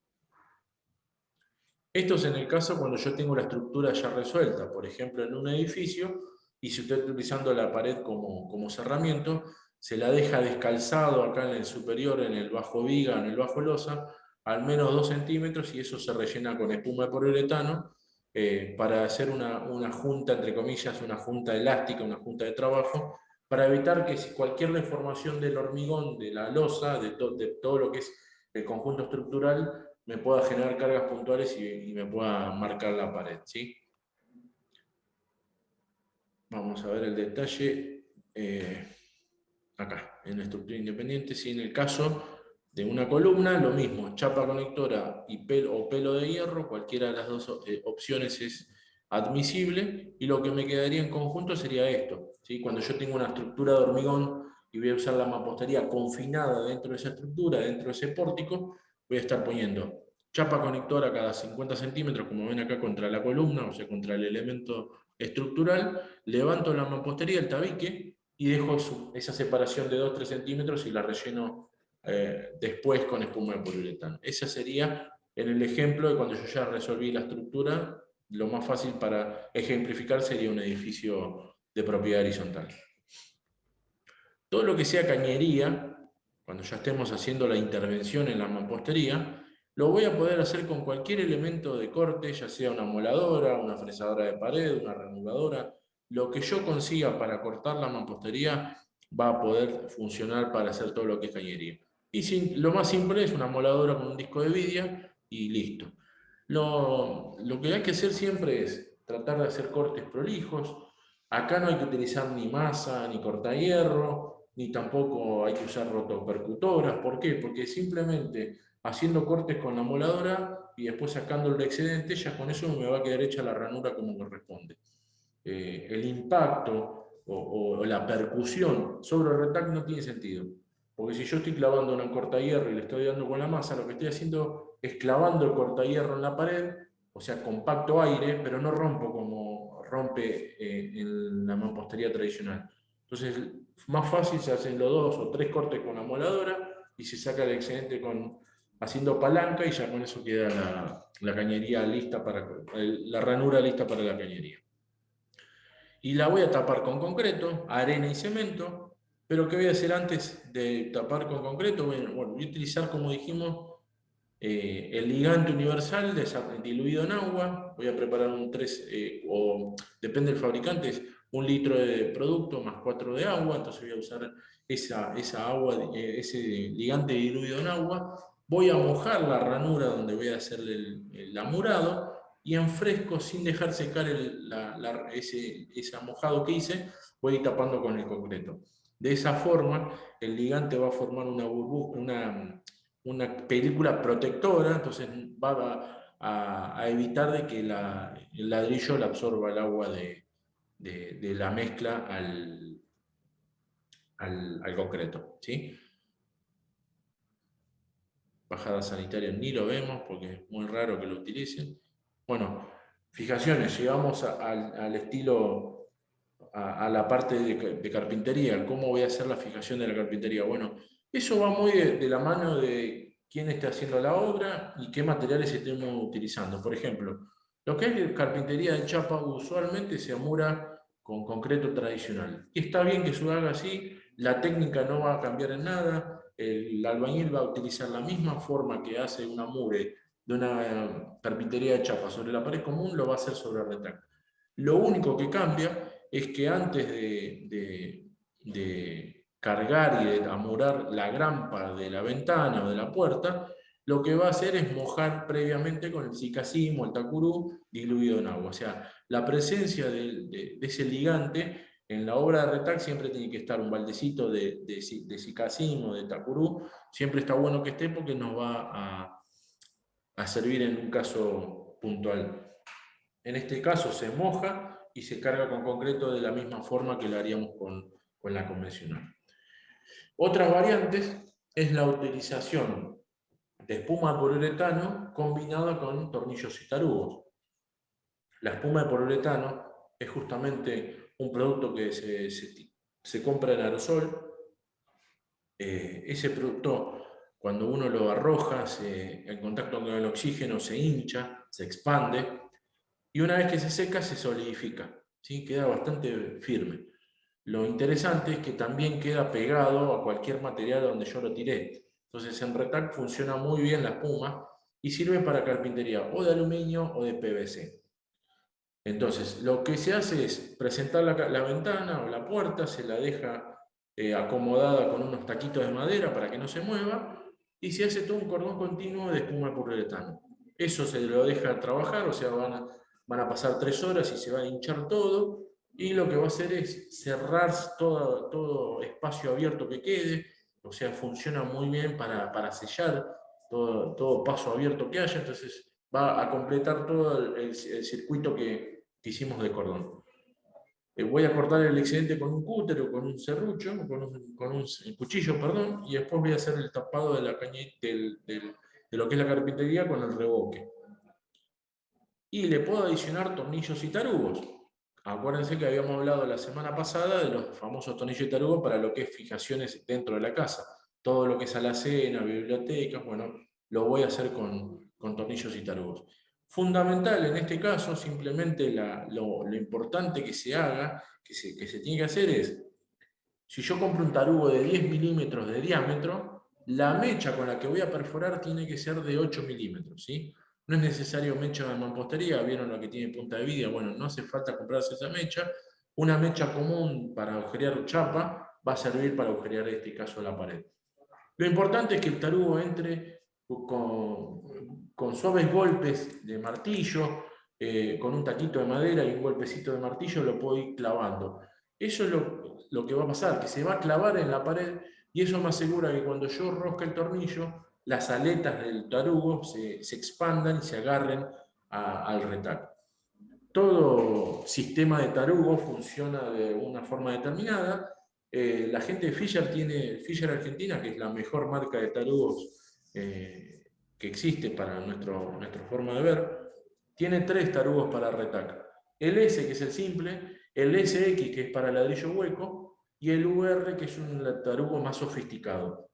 Esto es en el caso cuando yo tengo la estructura ya resuelta, por ejemplo en un edificio, y si usted está utilizando la pared como cerramiento, se la deja descalzado acá en el superior, en el bajo viga, en el bajo losa, al menos 2 centímetros, y eso se rellena con espuma de poliuretano para hacer una junta, entre comillas, una junta elástica, una junta de trabajo, para evitar que si cualquier deformación del hormigón, de la losa, de todo lo que es el conjunto estructural, me pueda generar cargas puntuales y me pueda marcar la pared, ¿sí? Vamos a ver el detalle acá, en la estructura independiente. Si en el caso de una columna, lo mismo, chapa conectora o pelo de hierro, cualquiera de las dos opciones es admisible, y lo que me quedaría en conjunto sería esto, ¿sí? Cuando yo tengo una estructura de hormigón y voy a usar la mampostería confinada dentro de esa estructura, dentro de ese pórtico, voy a estar poniendo chapa conectora cada 50 centímetros, como ven acá, contra la columna, o sea, contra el elemento estructural, levanto la mampostería, el tabique, y dejo esa separación de 2-3 centímetros y la relleno después con espuma de poliuretano. Esa sería, en el ejemplo de cuando yo ya resolví la estructura, lo más fácil para ejemplificar sería un edificio de propiedad horizontal. Todo lo que sea cañería, cuando ya estemos haciendo la intervención en la mampostería, lo voy a poder hacer con cualquier elemento de corte, ya sea una moladora, una fresadora de pared, una ranuradora. Lo que yo consiga para cortar la mampostería va a poder funcionar para hacer todo lo que es cañería. Y lo más simple es una moladora con un disco de vidia y listo. Lo que hay que hacer siempre es tratar de hacer cortes prolijos. Acá no hay que utilizar ni masa, ni cortahierro, ni tampoco hay que usar rotopercutoras. ¿Por qué? Porque simplemente haciendo cortes con la moladora y después sacando el excedente, ya con eso me va a quedar hecha la ranura como corresponde. El impacto o la percusión sobre el retac no tiene sentido. Porque si yo estoy clavando una cortahierro y le estoy dando con la masa, lo que estoy haciendo es clavando el cortahierro en la pared, o sea, compacto aire, pero no rompo como rompe en la mampostería tradicional. Entonces, más fácil se hacen los 2 o 3 cortes con la moladora y se saca el excedente haciendo palanca y ya con eso queda la cañería lista la ranura lista para la cañería. Y la voy a tapar con concreto, arena y cemento. Pero ¿qué voy a hacer antes de tapar con concreto? Bueno, voy a utilizar, como dijimos, el ligante universal diluido en agua. Voy a preparar un 3, o depende del fabricante, es 1 litro de producto más 4 de agua. Entonces voy a usar esa agua, ese ligante diluido en agua. Voy a mojar la ranura donde voy a hacer el amurado y en fresco, sin dejar secar ese mojado que hice, voy a ir tapando con el concreto. De esa forma, el ligante va a formar una burbuja, una película protectora, entonces va a evitar de que el ladrillo le absorba el agua de la mezcla al concreto, ¿sí? Bajada sanitaria ni lo vemos porque es muy raro que lo utilicen. Bueno, fijaciones, llegamos al estilo, a la parte de carpintería. ¿Cómo voy a hacer la fijación de la carpintería? Bueno, eso va muy de la mano de quién esté haciendo la obra y qué materiales estemos utilizando. Por ejemplo, lo que es carpintería de chapa usualmente se amura con concreto tradicional. Y está bien que se haga así, la técnica no va a cambiar en nada, el albañil va a utilizar la misma forma que hace un amure de una carpintería de chapa sobre la pared común, lo va a hacer sobre el retac. Lo único que cambia es que antes de cargar y de amurar la grampa de la ventana o de la puerta, lo que va a hacer es mojar previamente con el cicasimo, el tacurú, diluido en agua. O sea, la presencia de ese ligante en la obra de retac siempre tiene que estar un baldecito de cicasimo, de tacurú, siempre está bueno que esté porque nos va a servir en un caso puntual. En este caso se moja y se carga con concreto de la misma forma que lo haríamos con la convencional. Otras variantes es la utilización de espuma de poliuretano combinada con tornillos y tarugos. La espuma de poliuretano es justamente un producto que se compra en aerosol. Ese producto, cuando uno lo arroja, en contacto con el oxígeno, se hincha, se expande, y una vez que se seca, se solidifica, ¿sí? Queda bastante firme. Lo interesante es que también queda pegado a cualquier material donde yo lo tiré. Entonces en retac funciona muy bien la espuma y sirve para carpintería o de aluminio o de PVC. Entonces, lo que se hace es presentar la ventana o la puerta, se la deja acomodada con unos taquitos de madera para que no se mueva, y se hace todo un cordón continuo de espuma de poliuretano. Eso se lo deja trabajar, o sea, van a pasar 3 horas y se va a hinchar todo, y lo que va a hacer es cerrar todo espacio abierto que quede, o sea, funciona muy bien para sellar todo paso abierto que haya, entonces va a completar todo el circuito que hicimos de cordón. Voy a cortar el excedente con un cúter o con un serrucho, con un cuchillo, perdón, y después voy a hacer el tapado de de lo que es la carpintería con el revoque. Y le puedo adicionar tornillos y tarugos. Acuérdense que habíamos hablado la semana pasada de los famosos tornillos y tarugos para lo que es fijaciones dentro de la casa. Todo lo que es alacena, bibliotecas, bueno, lo voy a hacer con tornillos y tarugos. Fundamental en este caso, simplemente lo importante que se haga, que se tiene que hacer es, si yo compro un tarugo de 10 milímetros de diámetro, la mecha con la que voy a perforar tiene que ser de 8 milímetros, ¿sí? No es necesario mecha de mampostería, vieron lo que tiene punta de vidia, bueno, no hace falta comprarse esa mecha. Una mecha común para agujerear chapa va a servir para agujerear en este caso la pared. Lo importante es que el tarugo entre con suaves golpes de martillo, con un taquito de madera y un golpecito de martillo lo puedo ir clavando. Eso es lo que va a pasar, que se va a clavar en la pared y eso me asegura que cuando yo rosque el tornillo, las aletas del tarugo se expandan y se agarren al retaco. Todo sistema de tarugo funciona de una forma determinada. La gente de Fisher tiene Fisher Argentina, que es la mejor marca de tarugos que existe para nuestra forma de ver. Tiene 3 tarugos para retaca. El S, que es el simple, el SX, que es para ladrillo hueco, y el UR, que es un tarugo más sofisticado.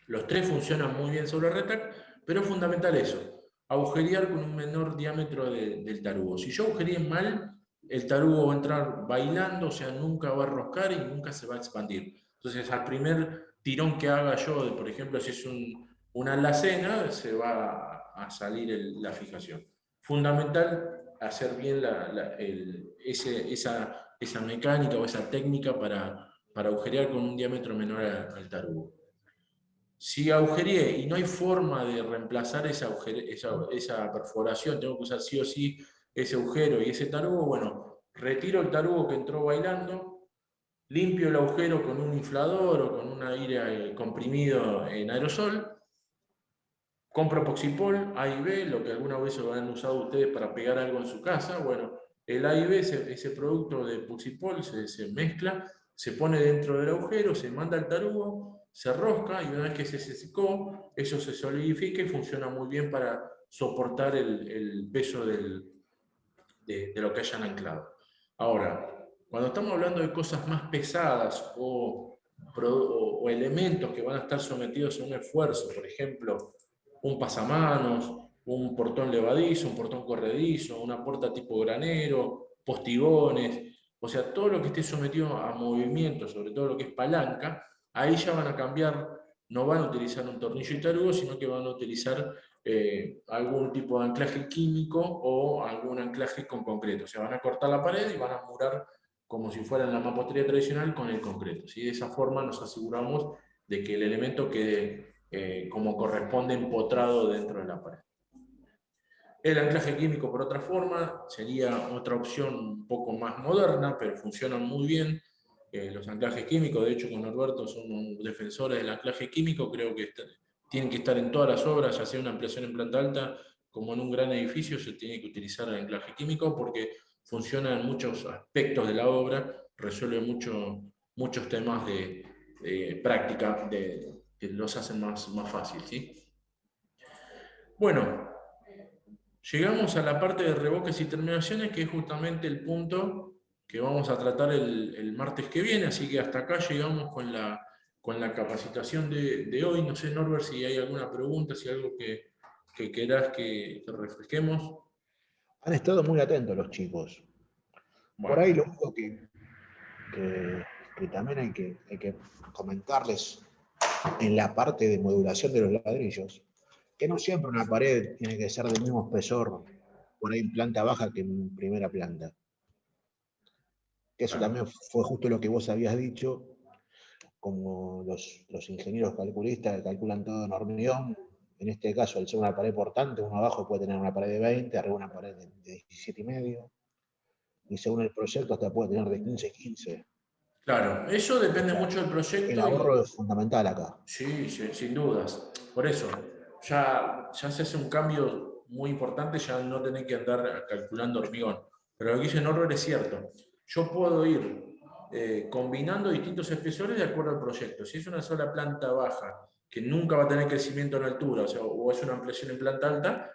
Los 3 funcionan muy bien sobre retaca, pero es fundamental eso, agujerear con un menor diámetro del tarugo. Si yo agujereé mal, el tarugo va a entrar bailando, o sea, nunca va a roscar y nunca se va a expandir. Entonces, al primer tirón que haga yo, por ejemplo, si es una alacena, se va a salir la fijación. Fundamental hacer bien esa mecánica o esa técnica para agujerear con un diámetro menor al tarugo. Si agujereé y no hay forma de reemplazar esa perforación, tengo que usar sí o sí ese agujero y ese tarugo, bueno, retiro el tarugo que entró bailando, limpio el agujero con un inflador o con un aire comprimido en aerosol, compro Poxipol A y B, lo que alguna vez lo han usado ustedes para pegar algo en su casa, bueno, el A y B, ese producto de Poxipol se mezcla, se pone dentro del agujero, se manda al tarugo, se rosca y una vez que se secó, eso se solidifica y funciona muy bien para soportar el peso de lo que hayan anclado. Ahora, cuando estamos hablando de cosas más pesadas o elementos que van a estar sometidos a un esfuerzo, por ejemplo, un pasamanos, un portón levadizo, un portón corredizo, una puerta tipo granero, postigones, o sea, todo lo que esté sometido a movimiento, sobre todo lo que es palanca, ahí ya van a cambiar, no van a utilizar un tornillo y tarugo, sino que van a utilizar algún tipo de anclaje químico o algún anclaje con concreto. O sea, van a cortar la pared y van a murar como si fuera en la mampostería tradicional con el concreto. ¿Sí? De esa forma nos aseguramos de que el elemento quede como corresponde empotrado dentro de la pared. El anclaje químico, por otra forma, sería otra opción un poco más moderna, pero funcionan muy bien. Los anclajes químicos, de hecho con Norberto somos defensores del anclaje químico, creo que tienen que estar en todas las obras, ya sea una ampliación en planta alta como en un gran edificio, se tiene que utilizar el anclaje químico porque funciona en muchos aspectos de la obra, resuelve muchos temas de práctica que los hacen más fácil, ¿sí? Bueno, llegamos a la parte de revoques y terminaciones, que es justamente el punto que vamos a tratar el martes que viene, así que hasta acá llegamos con la capacitación de hoy. No sé, Norbert, si hay alguna pregunta, si hay algo que querás que refresquemos. Han estado muy atentos los chicos. Bueno. Por ahí lo único que también hay que comentarles en la parte de modulación de los ladrillos, que no siempre una pared tiene que ser del mismo espesor por ahí en planta baja que en primera planta. Eso también fue justo lo que vos habías dicho, como los ingenieros calculistas que calculan todo en hormigón. En este caso, al ser una pared portante, uno abajo puede tener una pared de 20, arriba una pared de 17,5, y según el proyecto hasta puede tener de 15, 15. Claro, eso depende mucho del proyecto. El ahorro es fundamental acá. Sí, sin dudas. Por eso, ya se hace un cambio muy importante, ya no tener que andar calculando hormigón. Pero lo que dice Norbert es cierto. Yo puedo ir combinando distintos espesores de acuerdo al proyecto. Si es una sola planta baja que nunca va a tener crecimiento en altura, o sea, o es una ampliación en planta alta,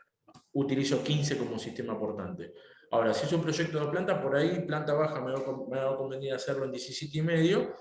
utilizo 15 como sistema portante. Ahora, si es un proyecto de planta, por ahí planta baja me va a convenir hacerlo en 17,5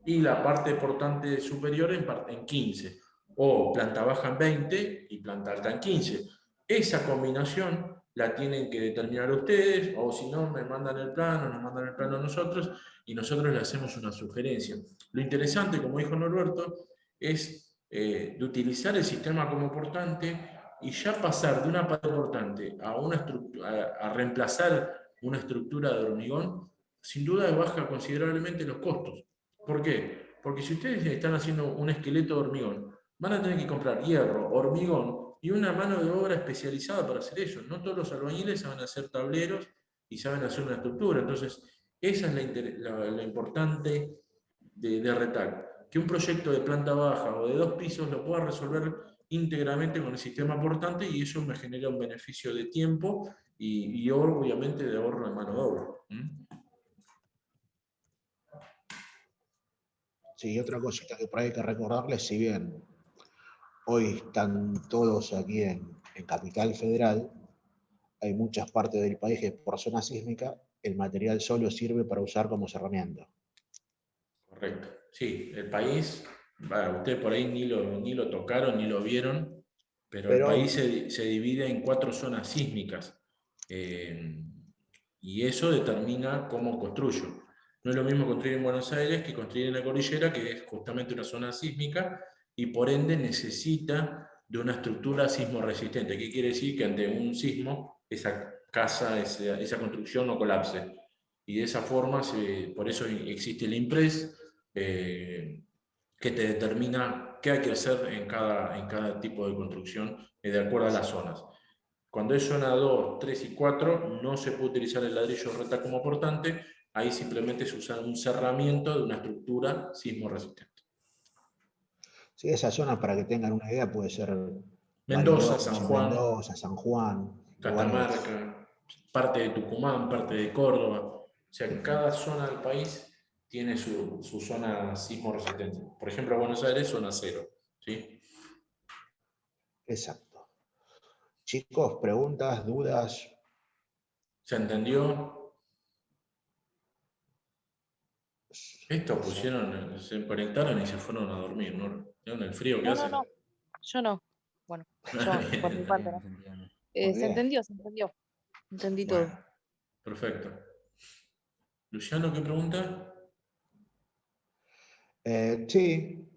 y la parte portante superior en 15. O planta baja en 20 y planta alta en 15. Esa combinación la tienen que determinar ustedes, o si no, me mandan el plano, nos mandan el plano a nosotros y nosotros le hacemos una sugerencia. Lo interesante, como dijo Norberto, es de utilizar el sistema como portante y ya pasar de una pared portante a reemplazar una estructura de hormigón, sin duda baja considerablemente los costos. ¿Por qué? Porque si ustedes están haciendo un esqueleto de hormigón, van a tener que comprar hierro, hormigón y una mano de obra especializada para hacer eso. No todos los albañiles saben hacer tableros y saben hacer una estructura. Entonces, esa es la importante de RETAC. Que un proyecto de planta baja o de 2 pisos lo pueda resolver íntegramente con el sistema portante y eso me genera un beneficio de tiempo y obviamente de ahorro de mano de obra. Sí, otra cosita que por ahí hay que recordarles, si bien hoy están todos aquí en Capital Federal, hay muchas partes del país que por zona sísmica el material solo sirve para usar como herramienta. Correcto. Sí, el país, ustedes por ahí ni lo tocaron ni lo vieron, pero el país se divide en 4 zonas sísmicas. Y eso determina cómo construyo. No es lo mismo construir en Buenos Aires que construir en la cordillera, que es justamente una zona sísmica, y por ende necesita de una estructura sismo resistente. ¿Qué quiere decir? Que ante un sismo, esa casa, esa construcción no colapse. Y de esa forma, por eso existe el IMPRES, que te determina qué hay que hacer en cada tipo de construcción de acuerdo a las zonas. Cuando es zona 2, 3 y 4, no se puede utilizar el ladrillo RETAC como portante, ahí simplemente se usa un cerramiento de una estructura sismo resistente. Sí, esa zona, para que tengan una idea, puede ser Mendoza, Bariloche, San Juan, Mendoza, San Juan, Catamarca, parte de Tucumán, parte de Córdoba. O sea, cada zona del país tiene su zona sismo resistente. Por ejemplo, Buenos Aires, zona 0. ¿Sí? Exacto. Chicos, preguntas, dudas. ¿Se entendió? Estos pusieron, se conectaron y se fueron a dormir, ¿no? ¿En el frío que No, hace? no, no. Yo no. Bueno, yo por mi parte, ¿no? Muy Se bien. entendió, se entendió. Entendí todo. Bueno, perfecto. Luciano, ¿qué pregunta? Sí,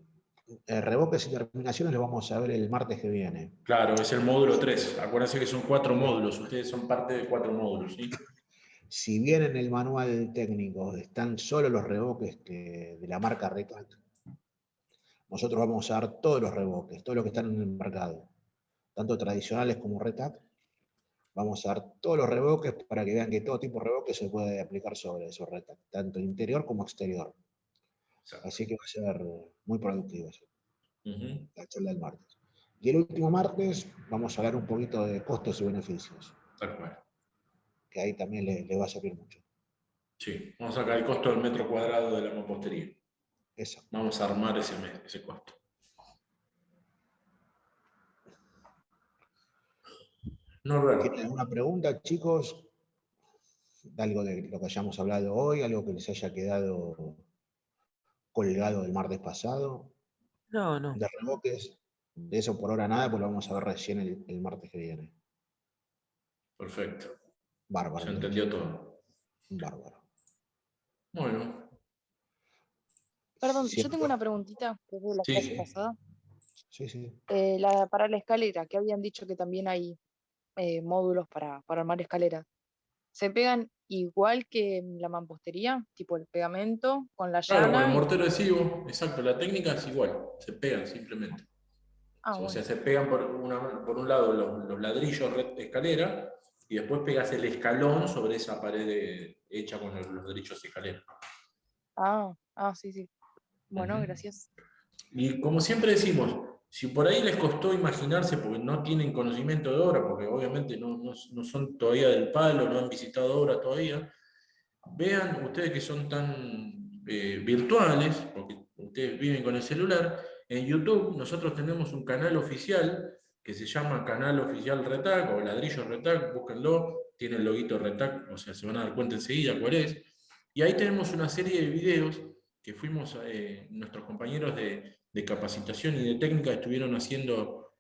revoques y terminaciones los vamos a ver el martes que viene. Claro, es el módulo 3. Acuérdense que son 4 módulos. Ustedes son parte de 4 módulos, ¿sí? Si bien en el manual técnico están solo los revoques de la marca RETAC, nosotros vamos a dar todos los revoques, todo lo que están en el mercado, tanto tradicionales como RETAC. Vamos a dar todos los revoques para que vean que todo tipo de revoque se puede aplicar sobre esos RETAC, tanto interior como exterior. Exacto. Así que va a ser muy productivo eso, Uh-huh. la charla del martes. Y el último martes vamos a hablar un poquito de costos y beneficios, Tal cual. que ahí también le va a servir mucho. Sí, vamos a sacar el costo del metro cuadrado de la mampostería. Eso. Vamos a armar ese costo. Norbert. ¿Tienen alguna pregunta, chicos? Algo de lo que hayamos hablado hoy, algo que les haya quedado colgado del martes pasado, No, no. de revoques. De eso por ahora nada, pues lo vamos a ver recién el martes que viene. Perfecto. Bárbaro. Se entendió todo. Bárbaro. Bueno. Perdón, yo Siempre. tengo una preguntita que es de la clase Sí. pasada. Sí. Para la escalera, que habían dicho que también hay módulos para armar escaleras. ¿Se pegan igual que en la mampostería? Tipo el pegamento con la Claro, con el llana y... mortero adhesivo, exacto, la técnica es igual, se pegan simplemente. Ah, O bueno. sea, se pegan por un lado los ladrillos de escalera y después pegas el escalón sobre esa pared hecha con los ladrillos de escalera. Sí. Bueno, gracias. Y como siempre decimos, si por ahí les costó imaginarse porque no tienen conocimiento de obra, porque obviamente no son todavía del palo, no han visitado obra todavía, vean ustedes que son tan virtuales, porque ustedes viven con el celular, En YouTube nosotros tenemos un canal oficial que se llama Canal Oficial Retac o Ladrillo Retac, búsquenlo, tiene el loguito Retac, o sea, se van a dar cuenta enseguida cuál es. Y ahí tenemos una serie de videos que fuimos, nuestros compañeros de capacitación y de técnica estuvieron haciendo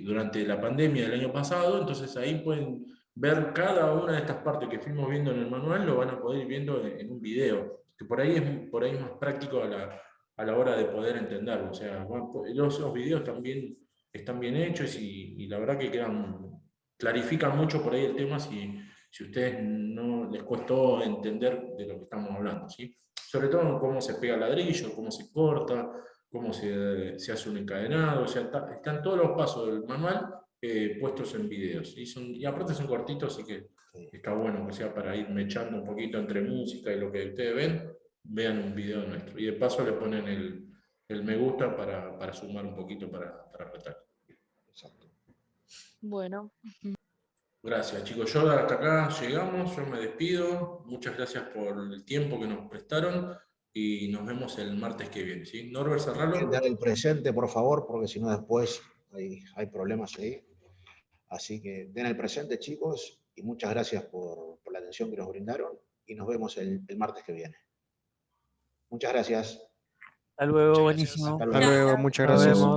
durante la pandemia del año pasado, entonces ahí pueden ver cada una de estas partes que fuimos viendo en el manual, lo van a poder ir viendo en un video, que por ahí es más práctico a la hora de poder entenderlo. O sea, esos videos también están bien hechos y la verdad que clarifican mucho por ahí el tema si ustedes no les costó entender de lo que estamos hablando, ¿sí? Sobre todo cómo se pega el ladrillo, cómo se corta, cómo se hace un encadenado, o sea, están todos los pasos del manual puestos en videos. Y aparte son cortitos, así que está bueno que sea para ir mechando un poquito entre música y lo que ustedes ven, vean un video nuestro. Y de paso le ponen el me gusta para sumar un poquito para Retac. Exacto. Bueno, Gracias, chicos. Yo hasta acá llegamos, yo me despido. Muchas gracias por el tiempo que nos prestaron y nos vemos el martes que viene, ¿sí? Norbert, cerralo. Dar el presente, por favor, porque si no después hay problemas ahí. Así que den el presente, chicos, y muchas gracias por la atención que nos brindaron y nos vemos el martes que viene. Muchas gracias. Hasta luego, Muchas gracias. buenísimo. Hasta Hasta luego. luego, muchas Nos gracias. vemos.